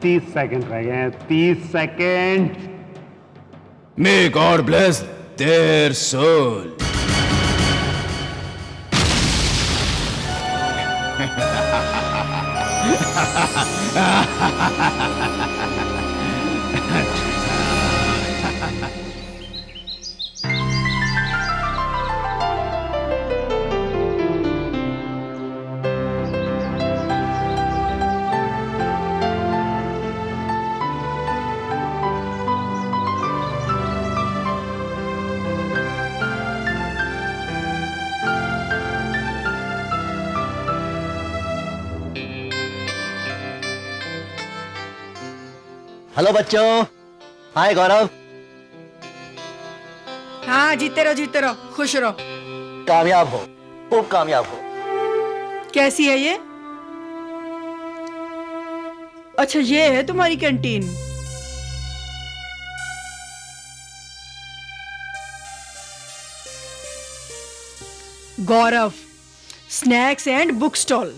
तीस सेकंड रह गए हैं। 30 second. May God bless their soul. Hello बच्चों। हाय गौरव। हाँ, जीते रहो, खुश रहो। कामयाब हो, खूब कामयाब हो। कैसी है ये? अच्छा, ये है तुम्हारी canteen. Gaurav snacks and book stall.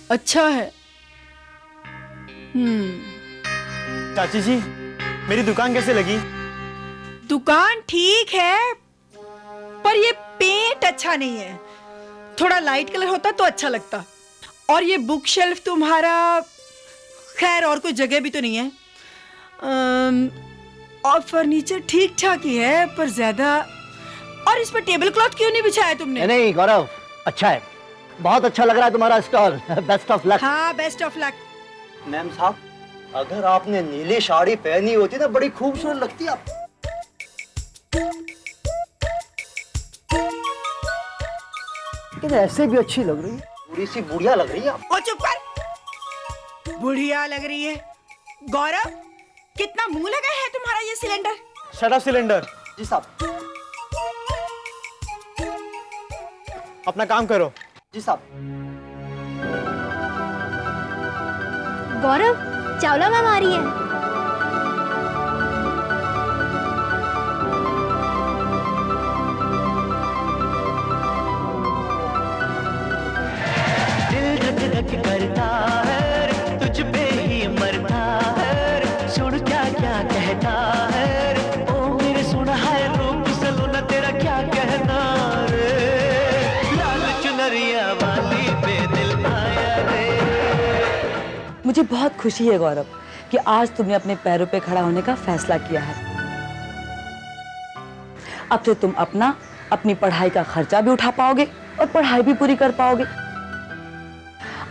अच्छा है। चाची जी, मेरी दुकान कैसे लगी? दुकान ठीक है, पर ये पेंट अच्छा नहीं है। थोड़ा लाइट कलर होता तो अच्छा लगता। और ये बुक शेल्फ तुम्हारा, खैर और कोई जगह भी तो नहीं है। और फर्नीचर ठीक ठाक ही है, पर ज्यादा। और इस पर टेबल क्लॉथ क्यों नहीं बिछाया तुमने? नहीं गौरव, अच्छा है, बहुत अच्छा लग रहा है तुम्हारा स्टॉल। Best of luck. हाँ, बेस्ट ऑफ लक। मैम साहब, अगर आपने नीली साड़ी पहनी होती ना, बड़ी खूबसूरत लगती आप। लेकिन ऐसे भी अच्छी लग रही है, पूरी सी बुढ़िया लग रही है आप। ओ चुप कर। बुढ़िया लग रही है? गौरव, कितना मुंह लगा है तुम्हारा ये सिलेंडर? Shut up cylinder. जी साहब। अपना काम करो। जी साहब। गौरव, चावला मैम आ रही है। करता है तुझ पे ही मरता है, सुन क्या क्या कहता है, ओ मेरे सुना है रूप सलोना तेरा क्या कहना रे, लाल चुनरिया वाली पे दिल आया रे। मुझे बहुत खुशी है गौरव कि आज तुमने अपने पैरों पे खड़ा होने का फैसला किया है। अब से तुम अपनी पढ़ाई का खर्चा भी उठा पाओगे और पढ़ाई भी पूरी कर पाओगे।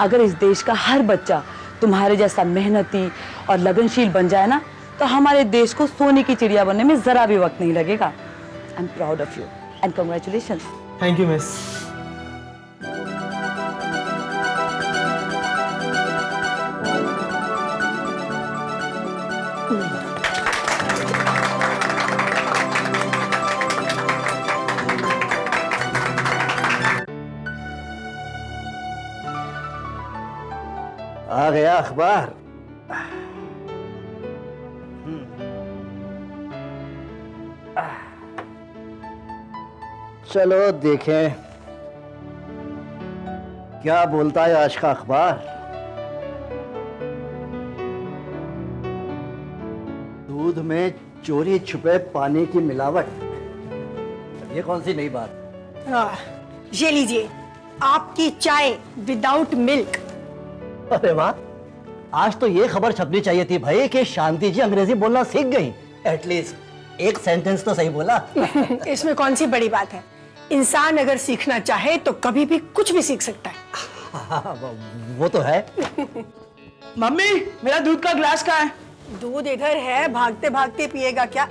अगर इस देश का हर बच्चा तुम्हारे जैसा मेहनती और लगनशील बन जाए ना, तो हमारे देश को सोने की चिड़िया बनने में जरा भी वक्त नहीं लगेगा। I am proud of you and congratulations. Thank you miss. आ गया अखबार। चलो देखें क्या बोलता है आज का अखबार। दूध में चोरी छुपे पानी की मिलावट, ये कौन सी नई बात? ये लीजिए आपकी चाय विदाउट मिल्क। अरे वाह, आज तो ये खबर छपनी चाहिए थी भाई कि शांति जी अंग्रेजी बोलना सीख गई। एटलीस्ट एक सेंटेंस तो सही बोला। इसमें कौन सी बड़ी बात है? इंसान अगर सीखना चाहे तो कभी भी कुछ भी सीख सकता है। वो तो है। मम्मी, मेरा दूध का ग्लास कहाँ है? दूध इधर है, भागते भागते पिएगा क्या?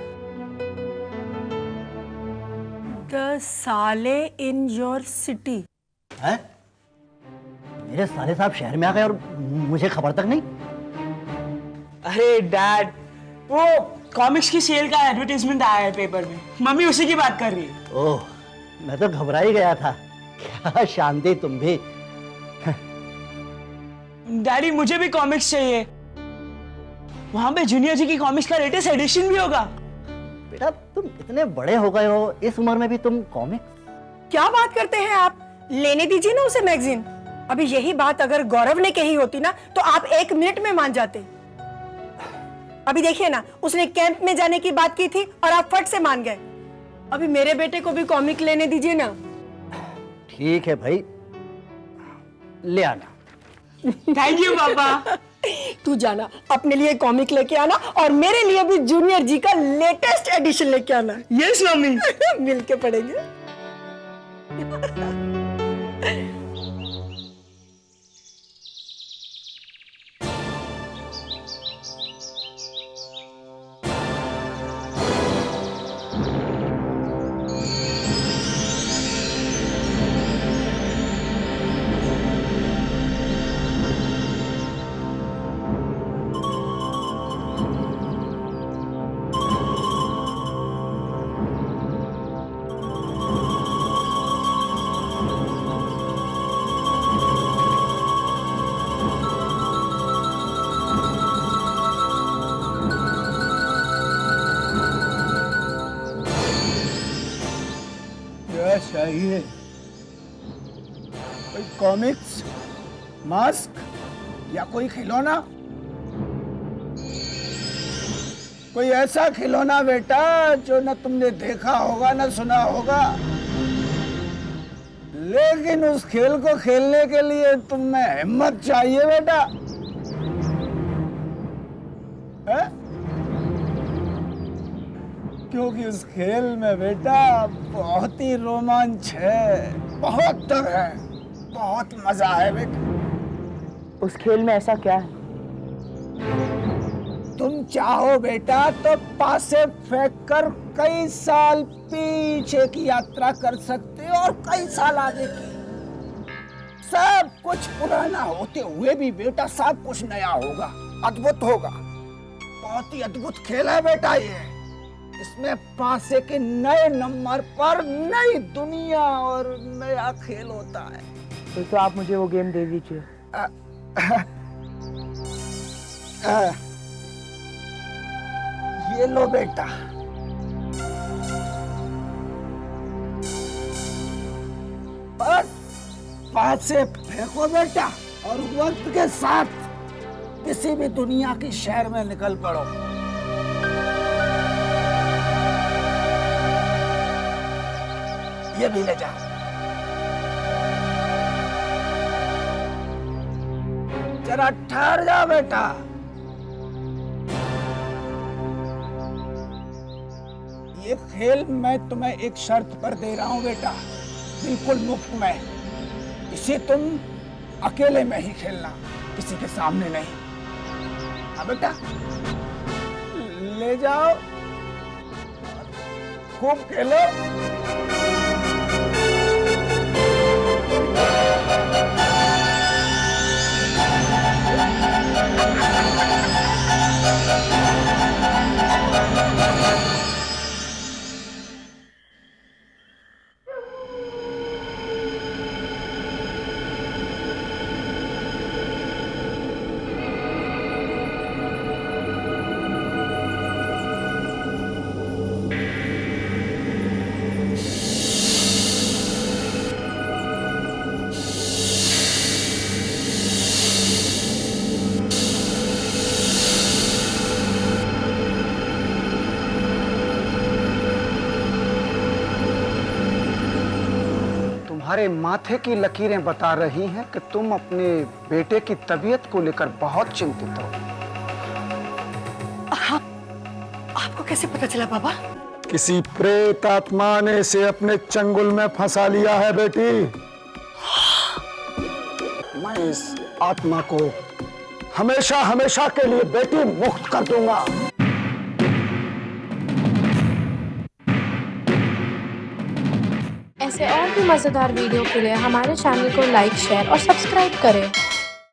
द साले इन योर सिटी। है? मेरे साले साहब शहर में आ गए और मुझे खबर तक नहीं। अरे डैड, वो कॉमिक्स की सेल का एडवर्टाइजमेंट आया है पेपर में, मम्मी उसी की बात कर रही है। ओह, मैं तो घबरा ही गया था। क्या शांति, तुम भी। डैडी, मुझे भी कॉमिक्स चाहिए। वहां पे जूनियर जी की कॉमिक्स का लेटेस्ट एडिशन भी होगा। बेटा, तुम इतने बड़े हो गए हो, इस उम्र में भी तुम कॉमिक्स? क्या बात करते हैं आप? लेने दीजिए ना उसे मैगजीन। अभी यही बात अगर गौरव ने कही होती ना, तो आप 1 मिनट में मान जाते। अभी देखिए ना, उसने कैंप में जाने की बात की थी और आप फट से मान गए। अभी मेरे बेटे को भी कॉमिक लेने दीजिए ना। ठीक है भाई, ले आना। थैंक यू पापा। तू जाना, अपने लिए कॉमिक लेके आना और मेरे लिए भी जूनियर जी का लेटेस्ट एडिशन लेके आना। Yes mummy. मिलके पढ़ेंगे। चाहिए? कोई कॉमिक्स, मास्क या कोई खिलौना? कोई ऐसा खिलौना बेटा जो न तुमने देखा होगा न सुना होगा, लेकिन उस खेल को खेलने के लिए तुम में हिम्मत चाहिए बेटा। है? क्योंकि उस खेल में बेटा बहुत ही रोमांच है, बहुत डर है, बहुत मजा है बेटा। उस खेल में ऐसा क्या है? तुम चाहो बेटा तो पास से फेंक कर कई साल पीछे की यात्रा कर सकते हो और कई साल आगे की। सब कुछ पुराना होते हुए भी बेटा सब कुछ नया होगा, अद्भुत होगा। बहुत ही अद्भुत खेल है बेटा ये। इसमें पासे के नए नंबर पर नई दुनिया और नया खेल होता है। तो आप मुझे वो गेम दे दीजिए। ये लो बेटा। बस पास से फेंको बेटा और वक्त के साथ किसी भी दुनिया की शहर में निकल पड़ो। ये भी ले जाओ। जरा ठहर जाओ बेटा। ये खेल मैं तुम्हें एक शर्त पर दे रहा हूं बेटा, बिल्कुल मुफ्त में। इसे तुम अकेले में ही खेलना, किसी के सामने नहीं। हाँ बेटा, ले जाओ, खूब खेलो। तुम्हारे माथे की लकीरें बता रही हैं कि तुम अपने बेटे की तबीयत को लेकर बहुत चिंतित हो। हाँ, आपको कैसे पता चला बाबा? किसी प्रेत आत्मा ने इसे अपने चंगुल में फंसा लिया है बेटी। मैं इस आत्मा को हमेशा हमेशा के लिए बेटी मुक्त कर दूंगा। ऐसे और भी मजेदार वीडियो के लिए हमारे चैनल को लाइक, शेयर और सब्सक्राइब करें।